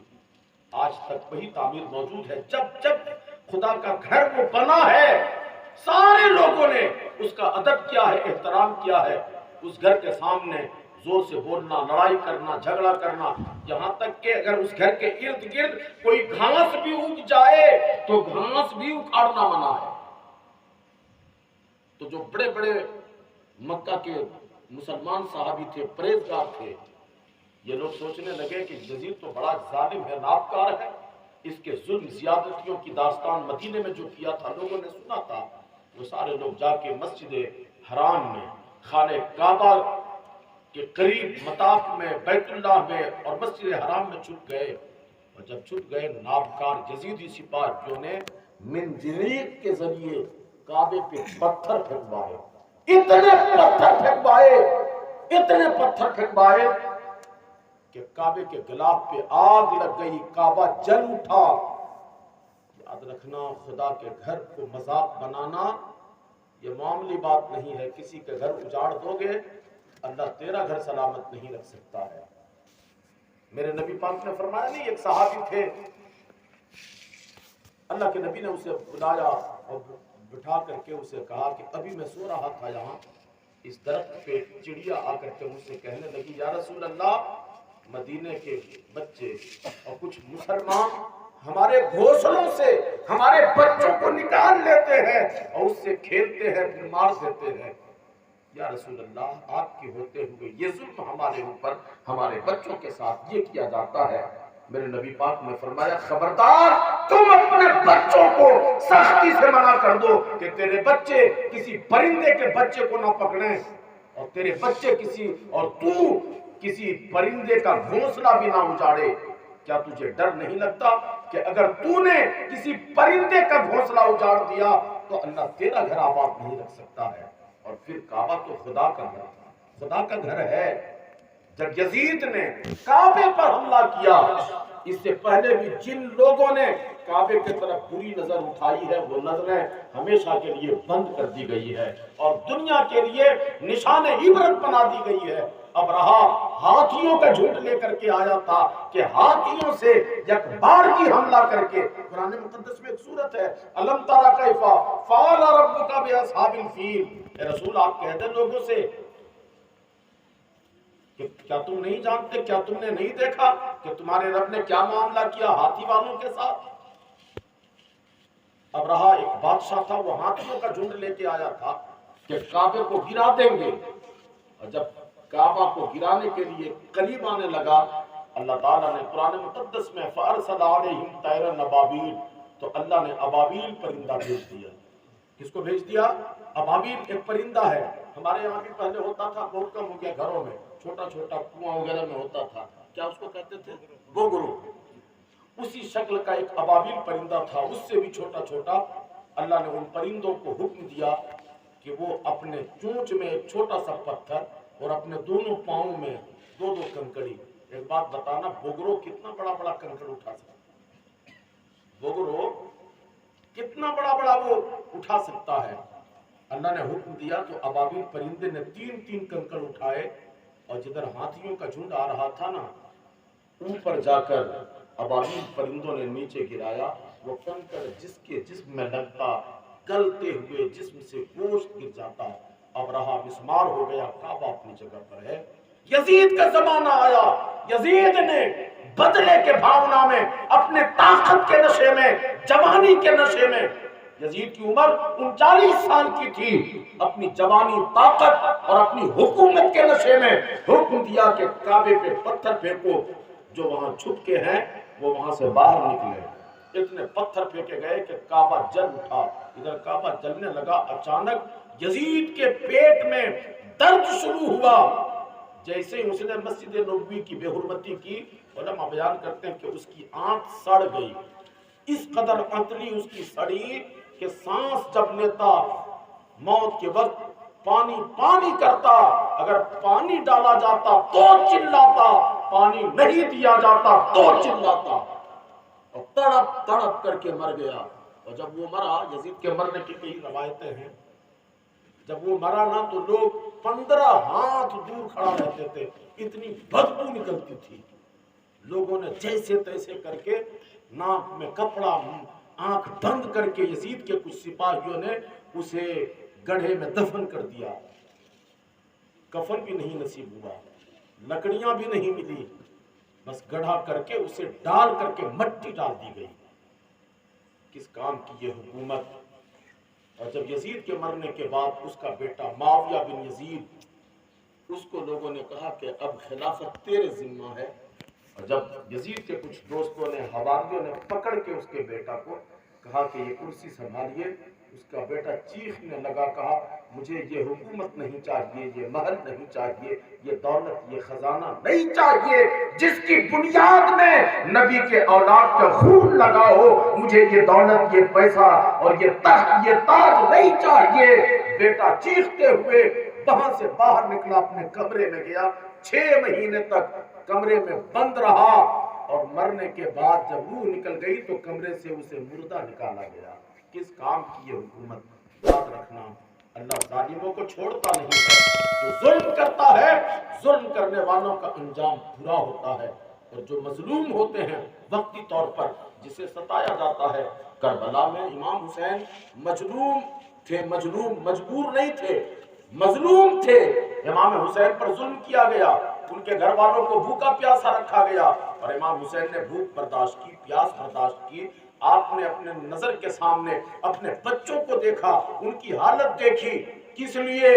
آج تک وہی تعمیر موجود ہے۔ جب جب خدا کا گھر وہ بنا ہے، سارے لوگوں نے اس کا ادب کیا ہے، احترام کیا ہے۔ اس گھر کے سامنے زور سے بولنا، لڑائی کرنا، جھگڑا کرنا، یہاں تک کہ اگر اس گھر کے ارد گرد کوئی گھاس بھی اگ جائے تو گھاس بھی اکھاڑنا منع ہے۔ تو جو بڑے بڑے مکہ کے مسلمان صحابی تھے، پرہیزگار تھے، یہ لوگ سوچنے لگے کہ یزید تو بڑا ظالم ہے، نابکار ہے، اس کے ظلم زیادتیوں کی داستان مدینے میں جو کیا تھا لوگوں نے سنا تھا۔ وہ سارے لوگ جا کے مسجد حرام میں، خانہ کعبہ کے قریب مطاف میں، بیت اللہ میں اور مسجد حرام میں چھپ گئے، اور جب چھپ گئے نابکار یزیدی سپاہیوں نے منجنیق کے ذریعے کعبے پہ پتھر پھینکوائے، اتنے پتھر پھینکوائے کہ کعبے کے غلاف پہ آگ لگ گئی، کعبہ جل اٹھا۔ یاد رکھنا، خدا کے گھر کو مذاق بنانا یہ معمولی بات نہیں ہے۔ کسی کے گھر اجاڑ دو گے، اللہ تیرا گھر سلامت نہیں رکھ سکتا ہے۔ میرے نبی پاک نے فرمایا نہیں، ایک صحابی تھے، اللہ کے نبی نے اسے بلایا اور بٹھا کر کے اسے کہا کہ ابھی میں سو رہا تھا یہاں، اس درخت پہ چڑیا آ کر کے مجھ سے کہنے لگی، یا رسول اللہ، مدینے کے بچے اور کچھ مسلمان ہمارے گھونسلوں سے ہمارے بچوں کو نکال لیتے ہیں اور اس سے کھیلتے ہیں، پھر مار دیتے ہیں۔ یا رسول اللہ، آپ کے ہوتے ہوئے یہ ظلم ہمارے اوپر، ہمارے بچوں کے ساتھ یہ کیا جاتا ہے۔ میرے نبی پاک نے فرمایا خبردار تم اپنے بچوں کو سختی سے منع کر دو کہ تیرے بچے کسی پرندے کے بچے کو نہ پکڑیں، اور تیرے بچے تو کسی پرندے کا گھونسلہ بھی نہ اجاڑے۔ کیا تجھے ڈر نہیں لگتا کہ اگر تو نے کسی پرندے کا گھونسلہ اجاڑ دیا تو اللہ تیرا گھر آباد نہیں رکھ سکتا ہے؟ اور پھر کعبہ تو خدا کا گھر تھا، خدا کا گھر ہے۔ جب یزید نے کعبے پر حملہ کیا، اس سے پہلے بھی جن لوگوں نے کعبے کی طرف بری نظر اٹھائی ہے وہ نظریں ہمیشہ کے لیے بند کر دی گئی ہے اور دنیا کے لیے نشان عبرت بنا دی گئی ہے۔ اب رہا ہاتھیوں کا جھنڈ لے کر کے آیا تھا کہ ہاتھیوں سے یک بار کی حملہ کر کے، قرآن مقدس میں ایک سورت ہے الم تری کیف فعل ربک باصحاب الفیل، اے رسول آپ کہہ دیں لوگوں سے کہ کیا تم نہیں جانتے، کیا تم نے نہیں دیکھا کہ تمہارے رب نے کیا معاملہ کیا ہاتھی والوں کے ساتھ؟ اب رہا ایک بادشاہ تھا، وہ ہاتھیوں کا جھنڈ لے کے آیا تھا کہ کعبے کو گرا دیں گے، اور جب کعبہ کو گرانے کے لیے قریب آنے لگا، اللہ تعالیٰ نے قرآن مقدس میں فَأَرْسَلَ عَلَيْهِمْ طَيْرًا أَبَابِيلَ، تو اللہ نے ابابیل پرندہ بھیج دیا۔ کس کو بھیج دیا؟ ابابیل ایک پرندہ ہے، ہمارے یہاں بھی پہلے ہوتا تھا، بہت کم ہو گیا، گھروں میں چھوٹا چھوٹا کنواں وغیرہ میں ہوتا تھا، کیا اس کو کہتے تھے؟ گوگرو۔ اسی شکل کا ایک ابابیل پرندہ تھا، اس سے بھی چھوٹا چھوٹا۔ اللہ نے ان پرندوں کو حکم دیا کہ وہ اپنے چونچ میں ایک چھوٹا سا پتھر اور اپنے دونوں پاؤں میں دو دو کنکڑی، ایک بات بتانا بوگرو کتنا بڑا بڑا کنکڑ اٹھا سکتا ہے؟ بوگرو کتنا بڑا بڑا وہ اٹھا سکتا ہے؟ اللہ نے حکم دیا تو ابابیل پرندے نے تین تین کنکڑ اٹھائے، اور جدھر ہاتھیوں کا جھنڈ آ رہا تھا نا، اوپر جا کر ابابیل پرندوں نے نیچے گرایا، وہ کنکڑ جس کے جسم میں لگتا گلتے ہوئے جسم سے گوشت گر جاتا۔ اب رہا مسمار ہو گیا، کعبہ اپنی جگہ پر ہے۔ یزید کا زمانہ آیا، یزید نے بدلے کے بھاونا میں، اپنے طاقت کے نشے میں، جوانی کے نشے میں، یزید کی عمر 39 سال کی تھی، اپنی جوانی طاقت اور اپنی حکومت کے نشے میں حکم دیا کہ کعبے پہ پتھر پھینکو، جو وہاں چھپ کے ہیں وہ وہاں سے باہر نکلے۔ اتنے پتھر پھینکے گئے کہ کعبہ جل اٹھا۔ ادھر کعبہ جلنے لگا، اچانک یزید کے پیٹ میں درد شروع ہوا۔ جیسے ہی اس نے مسجد نبوی کی بے حرمتی کی، علماء بیان کرتے ہیں کہ اس کی آنکھ سڑ گئی، اس قدر انتڑی اس کی سڑی کہ سانس جب لیتا موت کے وقت پانی پانی کرتا، اگر پانی ڈالا جاتا تو چلاتا، پانی نہیں دیا جاتا تو چلاتا، اور تڑپ تڑپ کر کے مر گیا۔ اور جب وہ مرا، یزید کے مرنے کی کئی روایتیں ہیں، جب وہ مرا نا تو لوگ 15 ہاتھ دور کھڑا رہتے تھے، اتنی بدبو نکلتی تھی۔ لوگوں نے جیسے تیسے کر کے ناک میں کپڑا، آنکھ بند کر کے یزید کے کچھ سپاہیوں نے اسے گڑھے میں دفن کر دیا۔ کفن بھی نہیں نصیب ہوا، لکڑیاں بھی نہیں ملی، بس گڑھا کر کے اسے ڈال کر کے مٹی ڈال دی گئی۔ کس کام کی یہ حکومت؟ اور جب یزید کے مرنے کے بعد اس کا بیٹا معاویہ بن یزید، اس کو لوگوں نے کہا کہ اب خلافت تیرے ذمہ ہے، اور جب یزید کے کچھ دوستوں نے، حواریوں نے پکڑ کے اس کے بیٹا کو کہا کہ یہ کرسی سنبھالیے، اس کا بیٹا چیخنے لگا، کہا مجھے یہ حکومت نہیں چاہیے، یہ محل نہیں چاہیے، یہ دولت، یہ خزانہ نہیں چاہیے جس کی بنیاد میں نبی کے اولاد کا خون لگا ہو، مجھے یہ دولت، یہ پیسہ اور یہ تخت، یہ تاج نہیں چاہیے۔ بیٹا چیختے ہوئے وہاں سے باہر نکلا، اپنے کمرے میں گیا، 6 مہینے تک کمرے میں بند رہا، اور مرنے کے بعد جب روح نکل گئی تو کمرے سے اسے مردہ نکالا گیا۔ کس کام کی یہ حکومت؟ یاد رکھنا، اللہ ظالموں کو چھوڑتا نہیں ہے، جو ظلم کرتا ہے ظلم کرنے والوں کا انجام برا ہوتا ہے، اور جو مظلوم ہوتے ہیں وقتی طور پر، جسے ستایا جاتا ہے۔ کربلا میں امام حسین مظلوم تھے، مجبور نہیں تھے، مظلوم تھے۔ امام حسین پر ظلم کیا گیا، ان کے گھر والوں کو بھوکا پیاسا رکھا گیا، اور امام حسین نے بھوک برداشت کی، پیاس برداشت کی، آپ نے اپنے نظر کے سامنے اپنے بچوں کو دیکھا، ان کی حالت دیکھی، کس لیے؟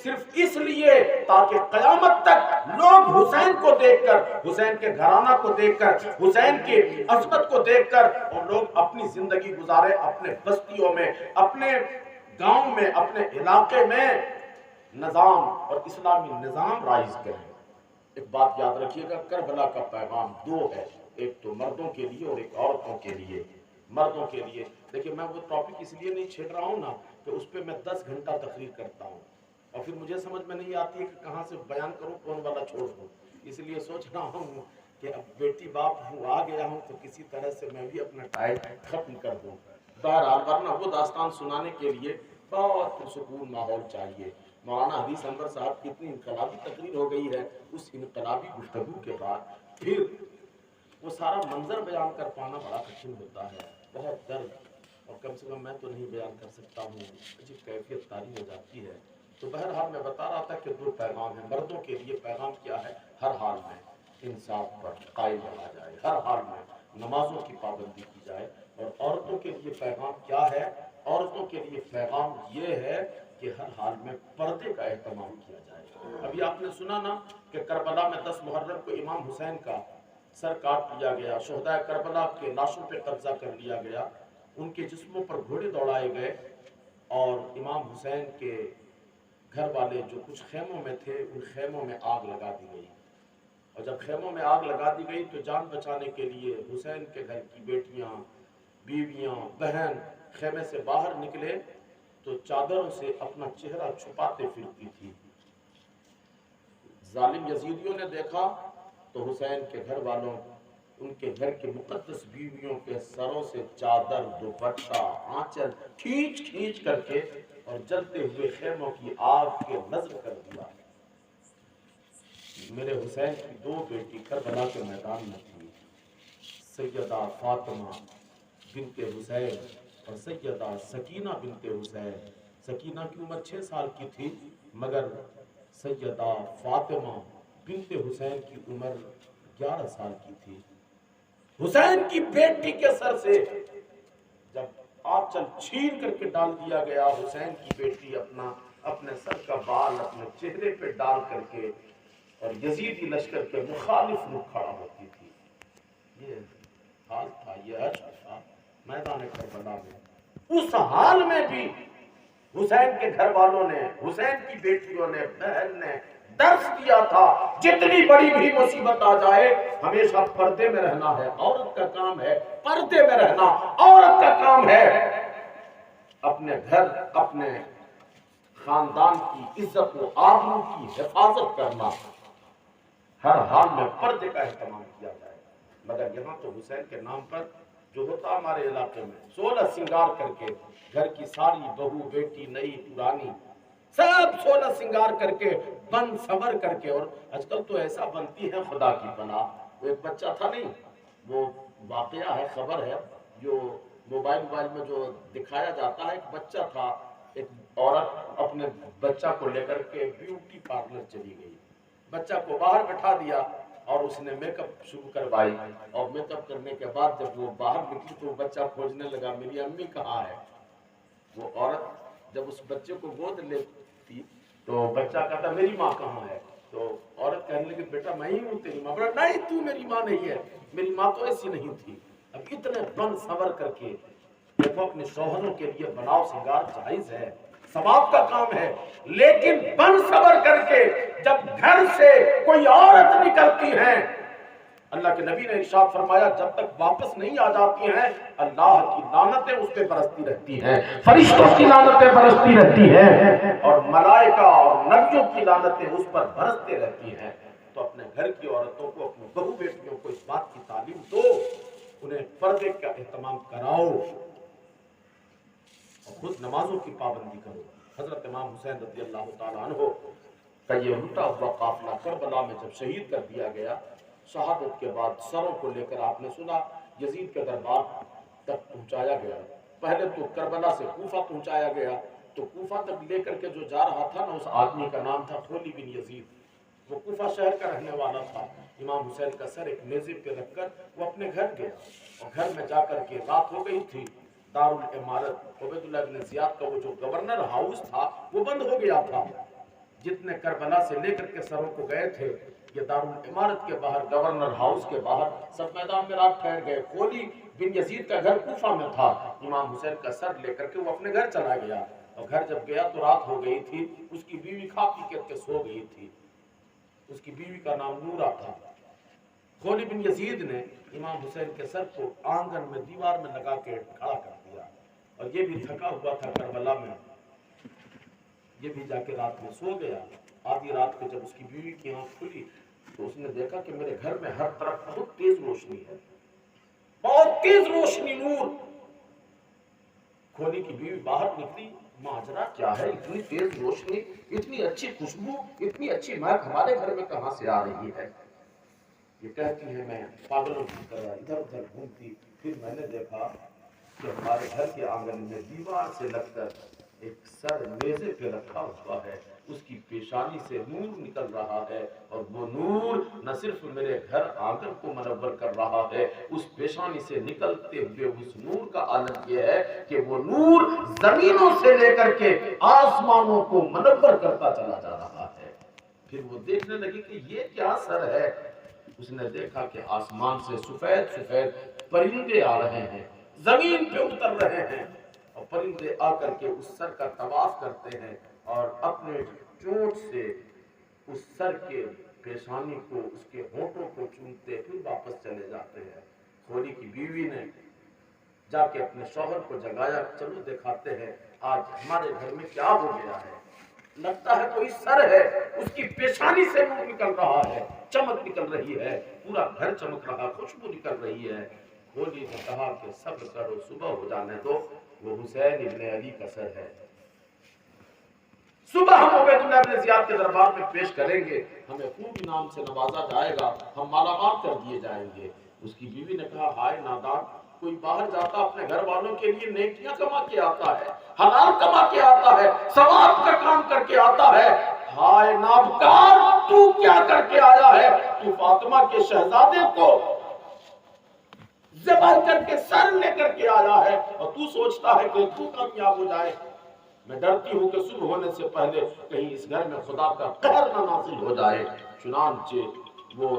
صرف اس لیے تاکہ قیامت تک لوگ حسین کو دیکھ کر، حسین کے گھرانہ کو دیکھ کر، حسین کی عظمت کو دیکھ کر اور لوگ اپنی زندگی گزارے، اپنے بستیوں میں، اپنے گاؤں میں، اپنے علاقے میں نظام اور اسلامی نظام رائج کریں۔ ایک بات یاد رکھیے گا، کربلا کا پیغام دو ہے، ایک تو مردوں کے لیے اور ایک عورتوں کے لیے۔ مردوں کے لیے دیکھیں، میں وہ ٹاپک اس لیے نہیں چھیڑ رہا ہوں نا کہ اس پہ میں 10 گھنٹہ تقریر کرتا ہوں اور پھر مجھے سمجھ میں نہیں آتی ہے کہ کہاں سے بیان کروں، کون والا چھوڑ دوں۔ اس لیے سوچ رہا ہوں کہ اب بیٹی باپ ہوں، آ گیا ہوں، تو کسی طرح سے میں بھی اپنا ٹائم ختم کر دوں۔ بہرحال ورنہ وہ داستان سنانے کے لیے بہت پرسکون ماحول چاہیے۔ مولانا حدیث انور صاحب کی اتنی انقلابی تقریر ہو گئی ہے، اس انقلابی گفتگو کے بعد پھر وہ سارا منظر بیان کر پانا بڑا کٹھن ہوتا ہے، بہت درد، اور کم سے کم میں تو نہیں بیان کر سکتا ہوں، عجیب کیفیت طاری ہو جاتی ہے۔ تو بہرحال میں بتا رہا تھا کہ دو پیغام ہیں۔ مردوں کے لیے پیغام کیا ہے؟ ہر حال میں انصاف پر قائم رہا جائے، ہر حال میں نمازوں کی پابندی کی جائے۔ اور عورتوں کے لیے پیغام کیا ہے؟ عورتوں کے لیے پیغام یہ ہے کہ ہر حال میں پردے کا اہتمام کیا جائے۔ ابھی آپ نے سنا نا کہ کربلا میں 10 محرم کو امام حسین کا سر کاٹ لیا گیا، شہداء کربلا کے لاشوں پہ قبضہ کر لیا گیا، ان کے جسموں پر گھوڑے دوڑائے گئے، اور امام حسین کے گھر والے جو کچھ خیموں میں تھے ان خیموں میں آگ لگا دی گئی، اور جب خیموں میں آگ لگا دی گئی تو جان بچانے کے لیے حسین کے گھر کی بیٹیاں، بیویاں، بہن خیمے سے باہر نکلے تو چادروں سے اپنا چہرہ چھپاتے پھرتی تھی۔ ظالم یزیدیوں نے دیکھا تو حسین کے گھر والوں، ان کے گھر کے مقدس بیویوں کے سروں سے چادر، دوپٹہ، آنچل کھینچ کھینچ کر کے اور جلتے ہوئے خیموں کی آگ کے نظر کر دیا۔ میرے حسین کی دو بیٹی کربلا کے میدان میں تھی، سیدہ فاطمہ بنت حسین اور سیدہ سکینہ بنت حسین۔ سکینہ کی عمر 6 سال کی تھی، مگر سیدہ فاطمہ بنت حسین کی عمر 11 سال کی تھی۔ حسین کی بیٹی کے سر سے جب آنچل چھین کر کے ڈال دیا گیا، حسین کی بیٹی اپنے سر کا بال اپنے چہرے پہ ڈال کر کے اور یزیدی لشکر کے مخالف رخ کھڑا ہوتی تھی۔ یہ حال تھا، یہ عشق تھا میدان کربلا میں۔ اس حال میں بھی حسین کے گھر والوں نے، حسین کی بیٹیوں نے، بہن نے درس دیا تھا، جتنی بڑی بھی مصیبت آ جائے ہمیشہ پردے میں رہنا ہے، عورت کا کام ہے پردے میں رہنا، عورت کا کام ہے اپنے گھر، اپنے خاندان کی عزت و آبرو کی حفاظت کرنا، ہر حال میں پردے کا اہتمام کیا جائے۔ مگر یہاں تو حسین کے نام پر جو ہوتا ہمارے علاقے میں 16 سنگار کر کے گھر کی ساری بہو بیٹی نئی پرانی سب 16 سنگار کر کے بن سور کر کے، اور آج کل تو ایسا بنتی ہے خدا کی پناہ۔ وہ ایک بچہ تھا، نہیں وہ واقعہ ہے، خبر ہے، جو موبائل میں جو دکھایا جاتا ہے، ایک بچہ تھا، ایک عورت اپنے بچہ کو لے کر کے بیوٹی پارلر چلی گئی، بچہ کو باہر بٹھا دیا اور اس نے میک اپ شروع کروائی، اور میک اپ کرنے کے بعد جب وہ باہر نکلی تو بچہ کھوجنے لگا میری امی کہاں ہے۔ وہ عورت جب اس بچے کو گود لیتی تو بچہ کہتا میری ماں کہاں ہے، تو عورت کہنے لگی بیٹا میں ہی ہوں تیری ماں۔ بولا نہیں تو میری ماں نہیں ہے، میری ماں تو ایسی نہیں تھی۔ اب اتنے بن سور کر کے دیکھو اپنے شوہروں کے لیے بناؤ سنگار جائز ہے، ثواب کا کام ہے، لیکن بن سور کر کے جب گھر سے کوئی عورت نکلتی ہے، اللہ کے نبی نے ارشاد فرمایا جب تک واپس نہیں آ جاتی ہیں اللہ کی لعنتیں اس پہ برستی رہتی ہیں، فرشتوں کی لعنتیں برستی رہتی ہیں، اور ملائکہ اور نبیوں کی لعنتیں اس پر برستے رہتی ہیں۔ تو اپنے گھر کی عورتوں کو، اپنی بہو بیٹیوں کو اس بات کی تعلیم دو، انہیں پردے کا اہتمام کراؤ اور خود نمازوں کی پابندی کرو۔ حضرت امام حسین رضی اللہ تعالیٰ عنہ کا یہ لوٹا ہوا قافلہ کربلا میں جب شہید کر دیا گیا، شہادت کے بعد سروں کو لے کر آپ نے سنا یزید کے دربار تک پہنچایا گیا۔ پہلے تو کربلا سے کوفہ پہنچایا گیا، تو کوفہ تک لے کر کے جو جا رہا تھا نا، اس آدمی کا نام تھا خولی بن یزید۔ وہ کوفہ شہر کا رہنے والا تھا۔ امام حسین کا سر ایک نیزے پہ رکھ کر وہ اپنے گھر گیا، اور گھر میں جا کر کے رات ہو گئی تھی۔ دارالعمارت عبید اللہ بن زیاد کا وہ جو گورنر ہاؤس تھا وہ بند ہو گیا تھا۔ جتنے کربلا سے لے کر کے سروں کو گئے تھے، یہ دارالعمارت کے باہر، گورنر ہاؤس کے باہر سب میدان میں رات ٹھہر گئے۔ خولی بن یزید کا گھر کوفہ میں تھا۔ امام حسین کا سر لے کر کے وہ اپنے گھر چلا گیا، اور گھر جب گیا تو رات ہو گئی تھی۔ اس کی بیوی کھا پی کر کے سو گئی تھی۔ اس کی بیوی کا نام نورہ تھا۔ خولی بن یزید نے امام حسین کے سر کو آنگن میں دیوار میں لگا کے کھڑا کر دیا، اور یہ بھی تھکا ہوا تھا کربلا میں، یہ بھی جا کے رات میں سو گیا۔ آدھی رات کو جب اس کی بیوی کی آنکھ کھلی تو اس نے دیکھا کہ میرے گھر میں ہر طرف بہت تیز روشنی ہے، بہت تیز روشنی، نور۔ کھولی کی بیوی باہر نکلی، ماجرا کیا ہے؟ اتنی تیز روشنی، اتنی اچھی خوشبو، اتنی اچھی مہک ہمارے گھر میں کہاں سے آ رہی ہے؟ یہ کہتی ہے میں پاگلوں کی طرح ادھر ادھر گھومتی، پھر میں نے دیکھا کہ ہمارے گھر کے آنگن میں دیوار سے لگ کر ایک سر میزے پہ رکھا ہوا ہے، اس کی پیشانی سے نور نکل رہا ہے، اور وہ نور نہ صرف میرے گھر آنگن کو منور کر رہا ہے، اس پیشانی سے نکلتے ہوئے اس نور کا عالم یہ ہے کہ وہ نور زمینوں سے لے کر کے آسمانوں کو منور کرتا چلا جا رہا ہے۔ پھر وہ دیکھنے لگی کہ یہ کیا سر ہے؟ اس نے دیکھا کہ آسمان سے سفید سفید پرندے آ رہے ہیں، زمین پہ اتر رہے ہیں، اور پرندے آ کر کے اس سر کا طواف کرتے ہیں، اور اپنے چونچ سے اس سر کے پیشانی کو، اس کے ہونٹوں کو چومتے پھر واپس چلے جاتے ہیں۔ خولی کی بیوی نے جا کے اپنے شوہر کو جگایا، چلو دکھاتے ہیں آج ہمارے گھر میں کیا ہو گیا ہے۔ لگتا ہے کوئی سر ہے، اس کی پیشانی سے نور نکل رہا ہے، چمک نکل رہی ہے، پورا گھر چمک رہا، خوشبو نکل رہی ہے۔ خولی نے کہا کہ صبر کرو، صبح ہو جانے دو، وہ حسین ابن علی کا سر ہے، صبح ہم عبید اللہ بن زیاد کے دربار میں پیش کریں گے، ہمیں خوب انعام سے نوازا جائے گا، ہم مالا مال کر دیے جائیں گے۔ اس کی بیوی نے کہا ہائے نادان، کوئی باہر جاتا اپنے گھر والوں کے لیے نیکیاں کما کے آتا ہے، حلال کما کے آتا ہے، ثواب کا کام کر کے آتا ہے، ہائے نابکار تو کیا کر کے آیا ہے؟ تو فاطمہ کے شہزادے کو ذبح کر کے سر لے کر کے آیا ہے، اور تو سوچتا ہے کہ تو کامیاب ہو جائے۔ میں ڈرتی ہوں کہ صبح ہونے سے پہلے کہیں اس گھر میں خدا کا قہر نہ نازل ہو جائے۔ چنانچہ وہ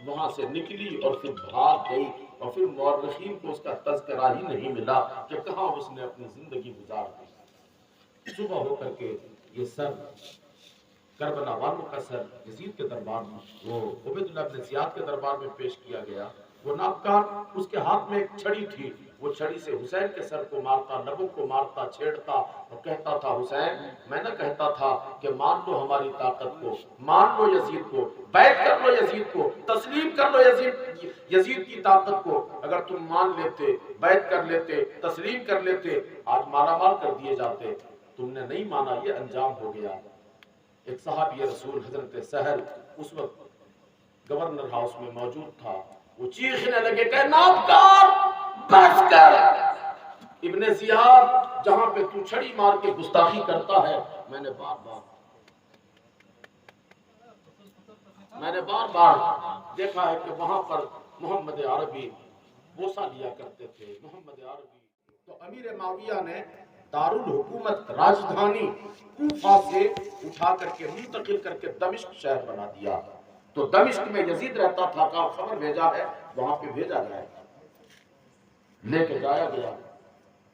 وہاں سے نکلی اور پھر بھاگ گئی، اور پھر مورخین کو اس کا تذکرہ ہی نہیں ملا کہ کہاں اس نے اپنی زندگی گزار دی۔ صبح ہو کر کے یہ سر، کربلا والوں کا سر یزید کے دربار میں، وہ عبید اللہ بن زیاد کے دربار میں پیش کیا گیا۔ وہ نابکار، اس کے ہاتھ میں ایک چھڑی تھی، وہ چھڑی سے حسین کے سر کو مارتا، لبوں کو مارتا، چھیڑتا، اور کہتا تھا حسین، میں نہ کہتا تھا کہ مان لو ہماری طاقت کو، مان لو یزید کو، بیعت کر لو یزید کو، تسلیم کر لو یزید کی طاقت کو۔ اگر تم مان لیتے، بیعت کر لیتے، تسلیم کر لیتے، آج مالا مال کر دیے جاتے۔ تم نے نہیں مانا، یہ انجام ہو گیا۔ ایک صحابی رسول حضرت سہل اس وقت گورنر ہاؤس میں موجود تھا، وہ چیخنے لگے کہ نابکار بس کر، ابن زیاد جہاں پہ تو چھڑی مار کے گستاخی کرتا ہے، میں نے بار بار دیکھا ہے کہ وہاں پر محمد عربی بوسہ لیا کرتے تھے۔ محمد عربی تو امیر معاویہ نے دارالحکومت راجدھانی کوفہ سے اٹھا کر کے منتقل کر کے دمشق شہر بنا دیا، تو دمشق میں یزید رہتا تھا، کا خبر بھیجا ہے، وہاں پہ بھیجا جائے، لے کے جایا گیا،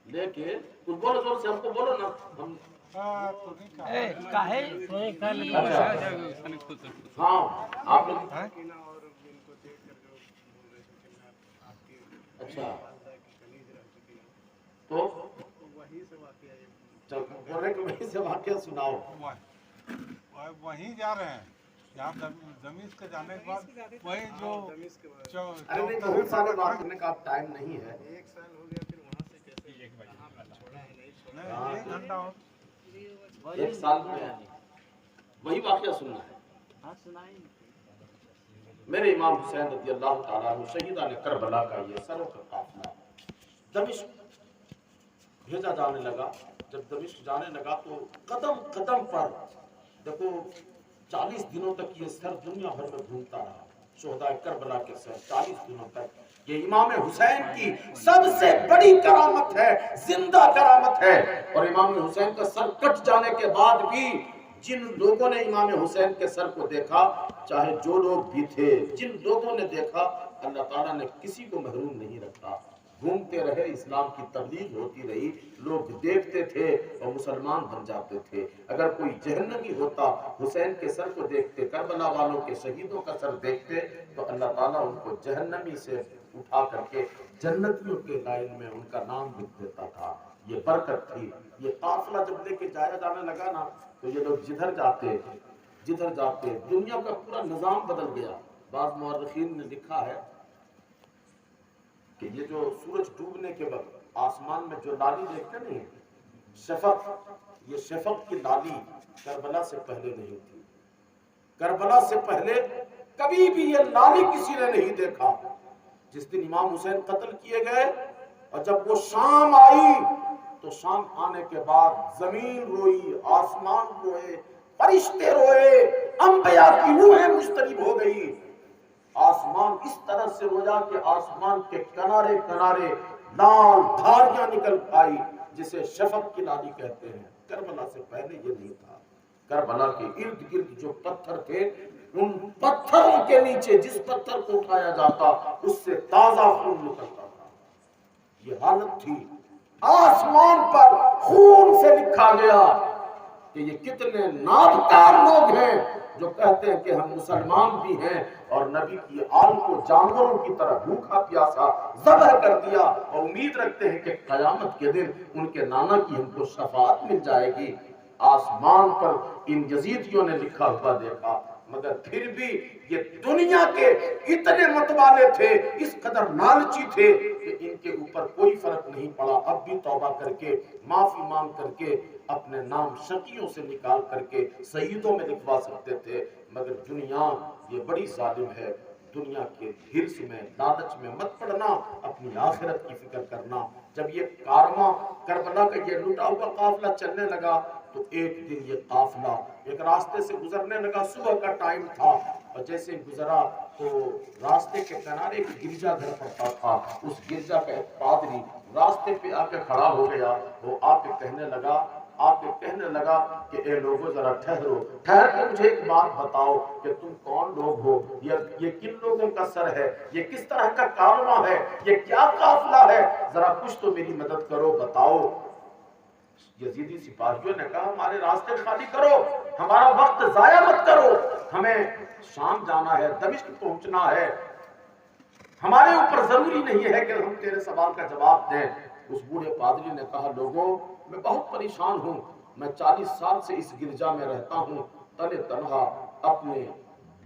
لے کے کچھ بولو زور سے، ہم کو بولو نا، ہم ہاں آپ لوگ اچھا تو بول رہے کہ وہیں سے واقعہ سناؤ، وہیں جا رہے ہیں یہاں دمشق کے جانے کے بعد وہی جو ارے نہیں بہت سارے بات کرنے کا ٹائم نہیں ہے، ایک سال ہو گیا، پھر وہاں سے کیسے چھوڑا ہے؟ نہیں، ایک گھنٹہ اور ایک سال میں وہی واقعہ سننا ہے۔ میرے امام حسین رضی اللہ تعالیٰ عنہ شہیدان کربلا کا یہ سروں کا قافلہ دمشق بھیجا جانے لگا۔ جب دمشق جانے لگا تو قدم قدم پر دیکھو 40 دنوں تک یہ سر دنیا بھر میں گھومتا رہا، شہداء کربلا کے سر 40 دنوں تک۔ یہ امام حسین کی سب سے بڑی کرامت ہے، زندہ کرامت ہے۔ اور امام حسین کا سر کٹ جانے کے بعد بھی جن لوگوں نے امام حسین کے سر کو دیکھا، چاہے جو لوگ بھی تھے، جن لوگوں نے دیکھا، اللہ تعالیٰ نے کسی کو محروم نہیں رکھا۔ گھومتے رہے، اسلام کی تبلیغ ہوتی رہی، لوگ دیکھتے تھے اور مسلمان بن جاتے تھے۔ اگر کوئی جہنمی ہوتا، حسین کے سر کو دیکھتے، کربلا والوں کے شہیدوں کا سر دیکھتے، تو اللہ تعالیٰ ان کو جہنمی سے اٹھا کر کے جنتیوں کے لائن میں ان کا نام لکھ دیتا تھا۔ یہ برکت تھی۔ یہ قافلہ جب لے کے جایا جانے لگا نا، تو یہ لوگ جدھر جاتے دنیا کا پورا نظام بدل گیا۔ بعض مورخین نے لکھا ہے کہ یہ جو سورج ڈوبنے کے وقت آسمان میں جو لالی دیکھتے نہیں، شفق، یہ شفق کی لالی کربلا سے پہلے نہیں تھی۔ کربلا سے پہلے کبھی بھی یہ لالی کسی نے نہیں دیکھا۔ جس دن امام حسین قتل کیے گئے اور جب وہ شام آئی، تو شام آنے کے بعد زمین روئی، آسمان روئے، فرشتے روئے، انبیاء کی روحیں مضطرب ہو گئی۔ آسمان اس طرح سے رویا کہ آسمان کے کنارے کنارے لال دھاریاں نکل آئی، جسے شفق کی لالی کہتے ہیں۔ کربلا سے پہلے یہ نہیں تھا۔ کربلا کے ارد گرد جو پتھر تھے، ان پتھروں کے نیچے جس پتھر کو اٹھایا جاتا اس سے تازہ خون نکلتا تھا۔ یہ حالت تھی۔ آسمان پر خون سے لکھا گیا کہ یہ کتنے نابکار لوگ ہیں جو کہتے ہیں کہ ہم مسلمان بھی ہیں، اور نبی کی آل کو جانوروں کی طرح بھوکا پیاسا ذبح کر دیا، اور امید رکھتے ہیں کہ قیامت کے دن ان کے نانا کی ہم کو شفاعت مل جائے گی۔ آسمان پر ان یزیدیوں نے لکھا ہوا دیکھا، مگر پھر بھی یہ دنیا کے اتنے متوالے تھے، اس قدر لالچی تھے کہ ان کے اوپر کوئی فرق نہیں پڑا۔ اب بھی توبہ کر کے، معافی مانگ کر کے، اپنے نام شقیوں سے نکال کر کے سیدوں میں لکھوا سکتے تھے، مگر دنیا یہ بڑی ظالم ہے۔ دنیا کے ہرس میں، لالچ میں مت پڑنا، اپنی آخرت کی فکر کرنا۔ جب یہ کارواں کربلا کا یہ لٹا ہوا قافلہ چلنے لگا، تو ایک دن یہ قافلہ ایک راستے سے گزرنے لگا، صبح کا ٹائم تھا، اور جیسے گزرا تو راستے کے کنارے ایک گرجا گھر پڑتا تھا۔ اس گرجا کا ایک پادری راستے پہ آ کے کھڑا ہو گیا۔ وہ آ کے کہنے لگا کہ اے لوگوں ذرا ٹھہرو، ٹھہر کے مجھے ایک بات بتاؤ کہ تم کون لوگ ہو، یہ کن لوگوں کا سر ہے، یہ کس طرح کا کارواں ہے، یہ کیا قافلہ ہے، ذرا کچھ تو میری مدد کرو، بتاؤ۔ یزیدی سپاہیوں نے کہا ہمارے راستے خالی کرو، ہمارا وقت ضائع مت کرو، ہمیں شام جانا ہے، دمشق پہنچنا ہے، ہمارے اوپر ضروری نہیں ہے کہ ہم تیرے سوال کا جواب دیں۔ اس بوڑھے پادری نے کہا لوگوں میں بہت پریشان ہوں، میں 40 سال سے اس گرجا میں رہتا ہوں، تنہا تنہا اپنے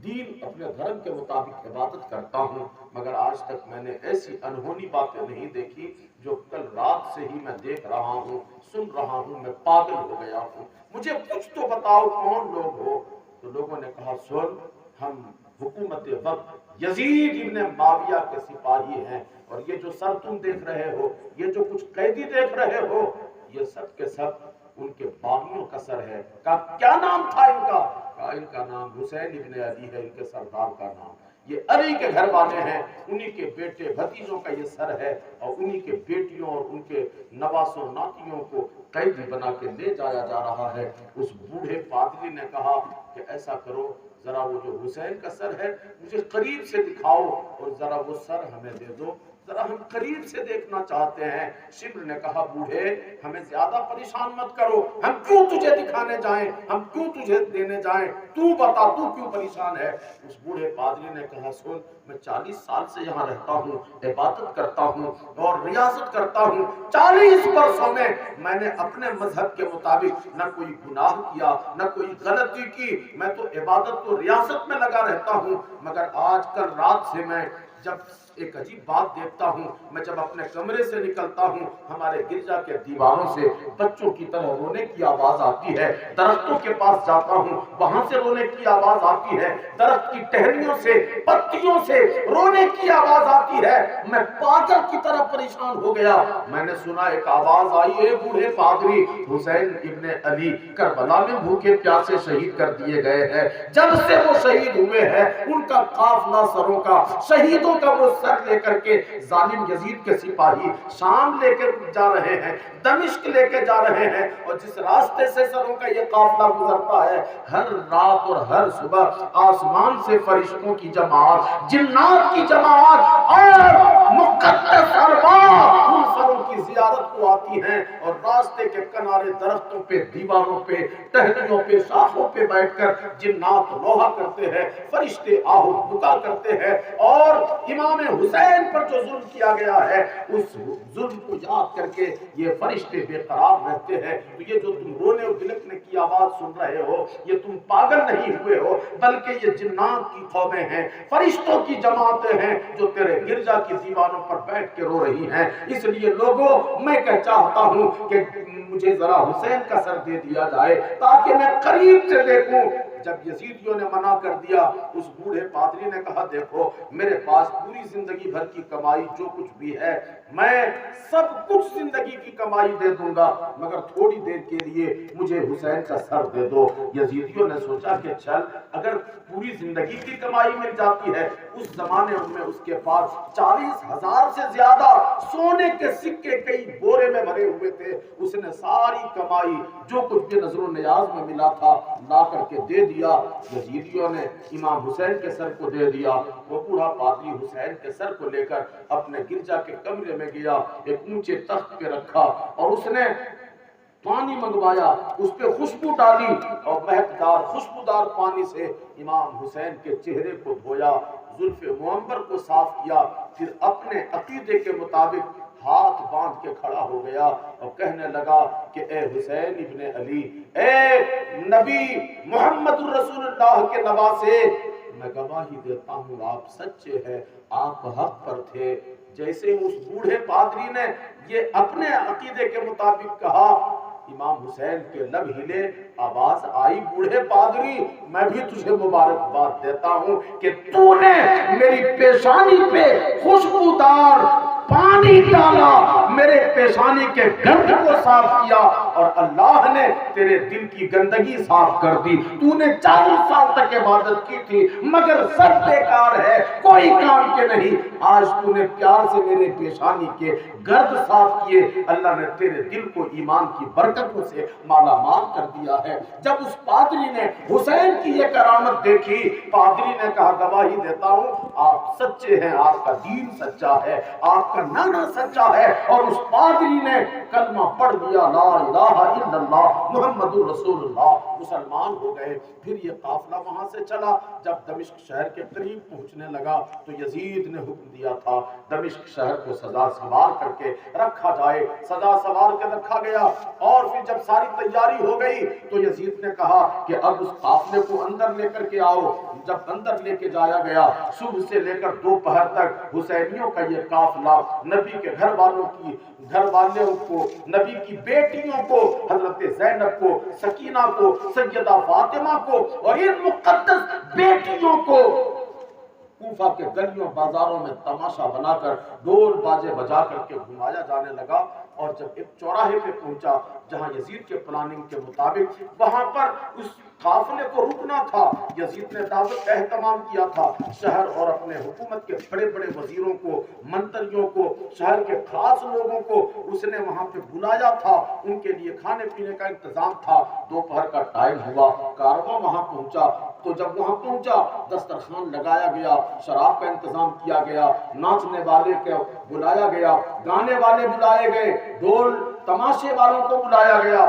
دین، اپنے دھرم کے مطابق عبادت کرتا ہوں، مگر آج تک میں نے ایسی انہونی باتیں نہیں دیکھی جو کل رات سے ہی میں دیکھ رہا ہوں، سن رہا ہوں، میں پاگل ہو گیا ہوں، مجھے کچھ تو بتاؤ کون لوگ ہو۔ تو لوگوں نے کہا سن، ہم حکومت وقت یزید ابن معاویہ کے سپاہی ہیں، اور یہ جو سر تم دیکھ رہے ہو، یہ جو کچھ قیدی دیکھ رہے ہو، یہ سب کے سب ان کے باغیوں کا سر ہے۔ کہا کیا نام تھا ان کا؟ کہا ان کا نام حسین ابن علی ہے، ان کے سردار کا نام، یہ علی کے گھر والے ہیں، انہی کے بیٹے بھتیجوں کا یہ سر ہے، اور انہی کے بیٹیوں اور ان کے نواسوں ناتیوں کو قیدی بنا کے لے جایا جا رہا ہے۔ اس بوڑھے پادری نے کہا کہ ایسا کرو، ذرا وہ جو حسین کا سر ہے مجھے قریب سے دکھاؤ، اور ذرا وہ سر ہمیں دے دو، ذرا ہم قریب سے دیکھنا چاہتے ہیں۔ شبر نے کہا بوڑھے ہمیں زیادہ پریشان مت کرو، ہم کیوں تجھے دکھانے جائیں، ہم کیوں تجھے دینے جائیں، تو بتا تو کیوں پریشان ہے۔ اس بوڑھے پادری نے کہا سن، میں 40 سال سے یہاں رہتا ہوں، عبادت کرتا ہوں اور ریاضت کرتا ہوں، 40 برسوں میں میں نے اپنے مذہب کے مطابق نہ کوئی گناہ کیا، نہ کوئی غلطی کی، میں تو عبادت و ریاضت میں لگا رہتا ہوں، مگر آج کل رات سے میں جب ایک عجیب بات دیکھتا ہوں، میں جب اپنے کمرے سے نکلتا ہوں ہمارے گرجا کے دیواروں سے بچوں کی طرح رونے کی آواز آتی ہے، درختوں کے پاس جاتا ہوں وہاں سے رونے کی آواز آتی ہے، درخت کی ٹہنیوں سے پتیوں سے رونے کی آواز آتی ہے، میں پاگل کی طرح پریشان ہو گیا۔ میں نے سنا ایک آواز آئی، اے بوڑھے پادری، حسین ابن علی کربلا میں بھوکے پیاسے شہید کر دیے گئے ہیں، جب سے وہ شہید ہوئے ہیں ان کا قافلہ سروں کا، شہیدوں کا وہ سر لے کر کے ظالم یزید کے سپاہی شام لے کے جا رہے ہیں، دمشق لے کے جا رہے ہیں، اور جس راستے سے سروں کا یہ قافلہ گزرتا ہے ہر رات اور ہر صبح آسمان سے فرشتوں کی جماعت، جنات کی جماعت اور مقدس ارواح ان سروں کی زیارت کو آتی ہیں، اور راستے کے کنارے درختوں پہ، دیواروں پہ، ٹہنیوں پہ، شاخوں پہ بیٹھ کر جنات لوحا کرتے ہیں، فرشتے آہت بکا کرتے ہیں، اور امام حسین پر جو ظلم کیا گیا ہے اس ظلم کو یاد کر کے یہ فرشتے بے قرار رہتے ہیں۔ تو یہ جو تم رونے اور بلکنے کی آواز سن رہے ہو یہ تم پاگل نہیں ہوئے ہو، بلکہ یہ جنات کی قومیں ہیں، فرشتوں کی جماعتیں ہیں جو تیرے گرجا کی دیواروں پر بیٹھ کے رو رہی ہیں۔ اس لیے لوگوں میں چاہتا ہوں کہ مجھے ذرا حسین کا سر دے دیا جائے تاکہ میں قریب سے دیکھوں۔ جب یزیدیوں نے منع کر دیا اس بوڑھے پادری نے کہا دیکھو میرے پاس پوری زندگی بھر کی کمائی جو کچھ بھی ہے میں سب کچھ زندگی کی کمائی دے دوں گا، مگر تھوڑی دیر کے لیے مجھے حسین کا سر دے دو۔ یزیدیوں نے سوچا کہ چل اگر پوری زندگی کی کمائی مل جاتی ہے، اس زمانے میں اس کے پاس 40,000 سے زیادہ سونے کے سکے کئی بورے میں بھرے ہوئے تھے، اس نے ساری کمائی جو کچھ بھی نظر و نیاز میں ملا تھا لا کر کے دے دیا۔ یزیدیوں نے امام حسین کے سر کو دے دیا۔ وہ بوڑھا پادری حسین کے سر کو لے کر اپنے گرجا کے کمرے میں گیا، ایک اونچے تخت پہ رکھا اور اس نے پانی منگوایا، اس پہ خوشبو ڈالی اور مہکدار خوشبودار پانی سے امام حسین کے چہرے کو دھویا، زلف معمر کو صاف کیا، پھر اپنے عقیدے کے مطابق ہاتھ باندھ کے کھڑا ہو گیا اور کہنے لگا کہ اے حسین ابن علی، اے نبی محمد رسول اللہ کے نواسے، میں گواہی دیتا ہوں آپ سچے ہیں، آپ حق پر تھے۔ جیسے اس بوڑھے پادری نے یہ اپنے عقیدے کے مطابق کہا، امام حسین کے لب ہلے، آواز آئی بوڑھے پادری میں بھی تجھے مبارکباد دیتا ہوں کہ تو نے میری پیشانی پہ خوشبودار پانی ڈالا، میرے پیشانی کے گرد کو صاف کیا اور اللہ نے تیرے دل کی گندگی صاف کر دی۔ تو نے 40 سال تک عبادت کی تھی مگر سب بیکار ہے، کوئی کام کے نہیں۔ آج تو نے پیار سے میرے پیشانی کے گرد صاف کیے، اللہ نے تیرے دل کو ایمان کی برکتوں سے مالا مال کر دیا ہے۔ جب اس پادری نے حسین کی یہ کرامت دیکھی، پادری نے کہا گواہی دیتا ہوں آپ سچے ہیں، آپ کا دین سچا ہے، آپ کا نانا سچا ہے، اور اس پادری نے کلمہ پڑھ لیا، لا الہ الا اللہ محمد رسول اللہ، مسلمان ہو گئے۔ پھر یہ قافلہ وہاں سے چلا، جب دمشق شہر کے قریب پہنچنے لگا تو یزید نے حکم دیا تھا دمشق شہر کو سزا سوار کر کے رکھا جائے، سزا سوار کے رکھا گیا۔ اور پھر جب ساری تیاری ہو گئی تو یزید نے کہا کہ اب اس قافلے کو اندر لے کر کے آؤ۔ جب اندر لے کے جایا گیا، صبح سے لے کر دوپہر تک حسینیوں کا یہ قافلہ نبی کے گھر والوں کو، نبی کی بیٹیوں کو، حضرت زینب کو، سکینہ کو، سیدہ فاطمہ کو اور ان مقدس بیٹیوں کو کوفہ کے گلیوں بازاروں میں تماشا بنا کر ڈول باجے بجا کر کے گھمایا جانے لگا۔ اور جب ایک چوراہے پہ پہنچا جہاں یزید کے پلاننگ کے مطابق وہاں پر اس قافلے کو رکنا تھا، یزید نے دعوت کا اہتمام کیا تھا، شہر اور اپنے حکومت کے بڑے بڑے وزیروں کو، منتریوں کو، شہر کے خاص لوگوں کو اس نے وہاں پہ بلایا تھا، ان کے لیے کھانے پینے کا انتظام تھا۔ دوپہر کا ٹائم ہوا، کارواں وہاں پہنچا، تو جب وہاں پہنچا دسترخوان لگایا گیا، شراب کا انتظام کیا گیا، ناچنے والے کو بلایا گیا، گانے والے بلائے گئے، ڈھول تماشے والوں کو بلایا گیا،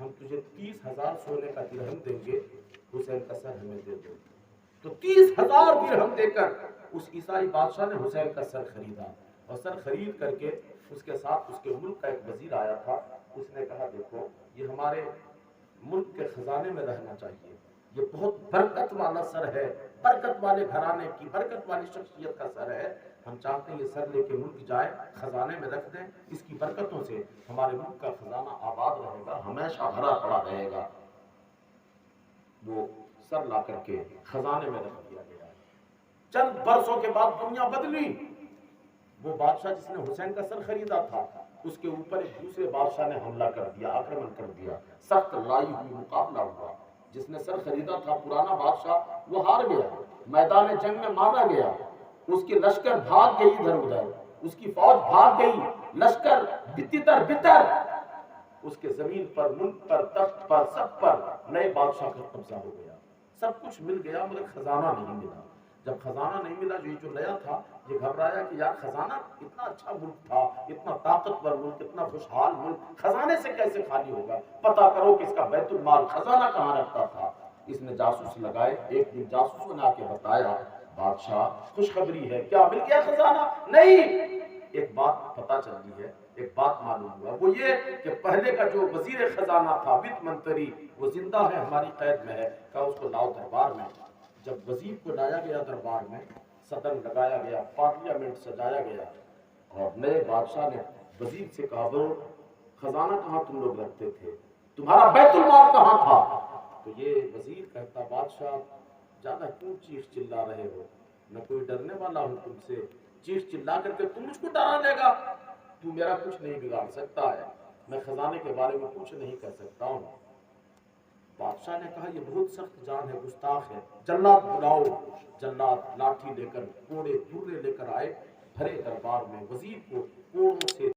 ہم تجھے 30,000 سونے کا درہم دیں گے، حسین کا سر ہمیں دے دو۔ تو 30,000 درہم دے کر اس عیسائی بادشاہ نے حسین کا سر خریدا، اور سر خرید کر کے اس کے ساتھ اس کے ملک کا ایک وزیر آیا تھا۔ اس نے کہا دیکھو یہ ہمارے ملک کے خزانے میں رہنا چاہیے، یہ بہت برکت والا سر ہے، برکت والے گھرانے کی برکت والی شخصیت کا سر ہے، ہم چاہتے ہیں یہ سر لے کے ملک جائے، خزانے میں رکھ دیں، اس کی برکتوں سے ہمارے ملک کا خزانہ آباد رہے گا، ہمیشہ بھرا پڑا رہے گا۔ وہ سر لا کر کے خزانے میں رکھ دیا گیا۔ چند برسوں کے بعد دنیا بدلی۔ وہ بادشاہ جس نے حسین کا سر خریدا تھا، اس کے اوپر ایک دوسرے بادشاہ نے حملہ کر دیا، آکرمن کر دیا، سخت لڑائی ہوئی، مقابلہ ہوا۔ جس نے سر خریدا تھا پرانا بادشاہ، وہ ہار گیا، میدان جنگ میں مارا گیا، اس کی لشکر بھاگ گئی ادھر ادھر، اس کی فوج بھاگ گئی، لشکر بتر بتر، اس کے زمین پر، ملک پر، تخت پر، سب پر نئے بادشاہ کا قبضہ ہو گیا۔ سب کچھ مل گیا مگر خزانہ نہیں ملا۔ جب خزانہ نہیں ملا، جو نیا تھا یہ گھبرایا کہ یار خزانہ اتنا اچھا ملک تھا، اتنا طاقتور ملک، اتنا خوشحال ملک، خزانے سے کیسے خالی ہوگا؟ پتہ کرو کہ اس کا بیت المال خزانہ کہاں رکھتا تھا۔ اس نے جاسوس لگائے، ایک دن جاسوسوں نے آ کے بتایا بادشاہ خوشخبری ہے، کیا مل گیا خزانہ؟ نہیں، ایک بات پتہ چلتی ہے، ایک بات معلوم ہوا، وہ یہ کہ پہلے کا جو وزیر خزانہ تھا، وت منتری، وہ زندہ ہے، ہماری قید میں ہے، کہا اس کو لاؤ دربار میں۔ جب وزیر کو لایا گیا دربار میں، صدر لگایا گیا، پارلیمنٹ سجایا گیا، اور نئے بادشاہ نے وزیر سے کہا بولو خزانہ کہاں تم لوگ رکھتے تھے، تمہارا بیت المال کہاں تھا؟ تو یہ وزیر کہتا بادشاہ زیادہ کیوں چیخ چلا رہے ہو، میں کوئی ڈرنے والا ہوں تم سے؟ چیخ چلا کر کے تم مجھ کو ڈرا لے گا؟ تو میرا کچھ نہیں بگاڑ سکتا ہے، میں خزانے کے بارے میں کچھ نہیں کہہ سکتا ہوں۔ بادشاہ نے کہا یہ بہت سخت جان ہے، گستاخ ہے، جلاد بلاؤ۔ جلاد لاٹھی لے کر، کوڑے دورے لے کر آئے، بھرے دربار میں وزیر کو کوڑوں سے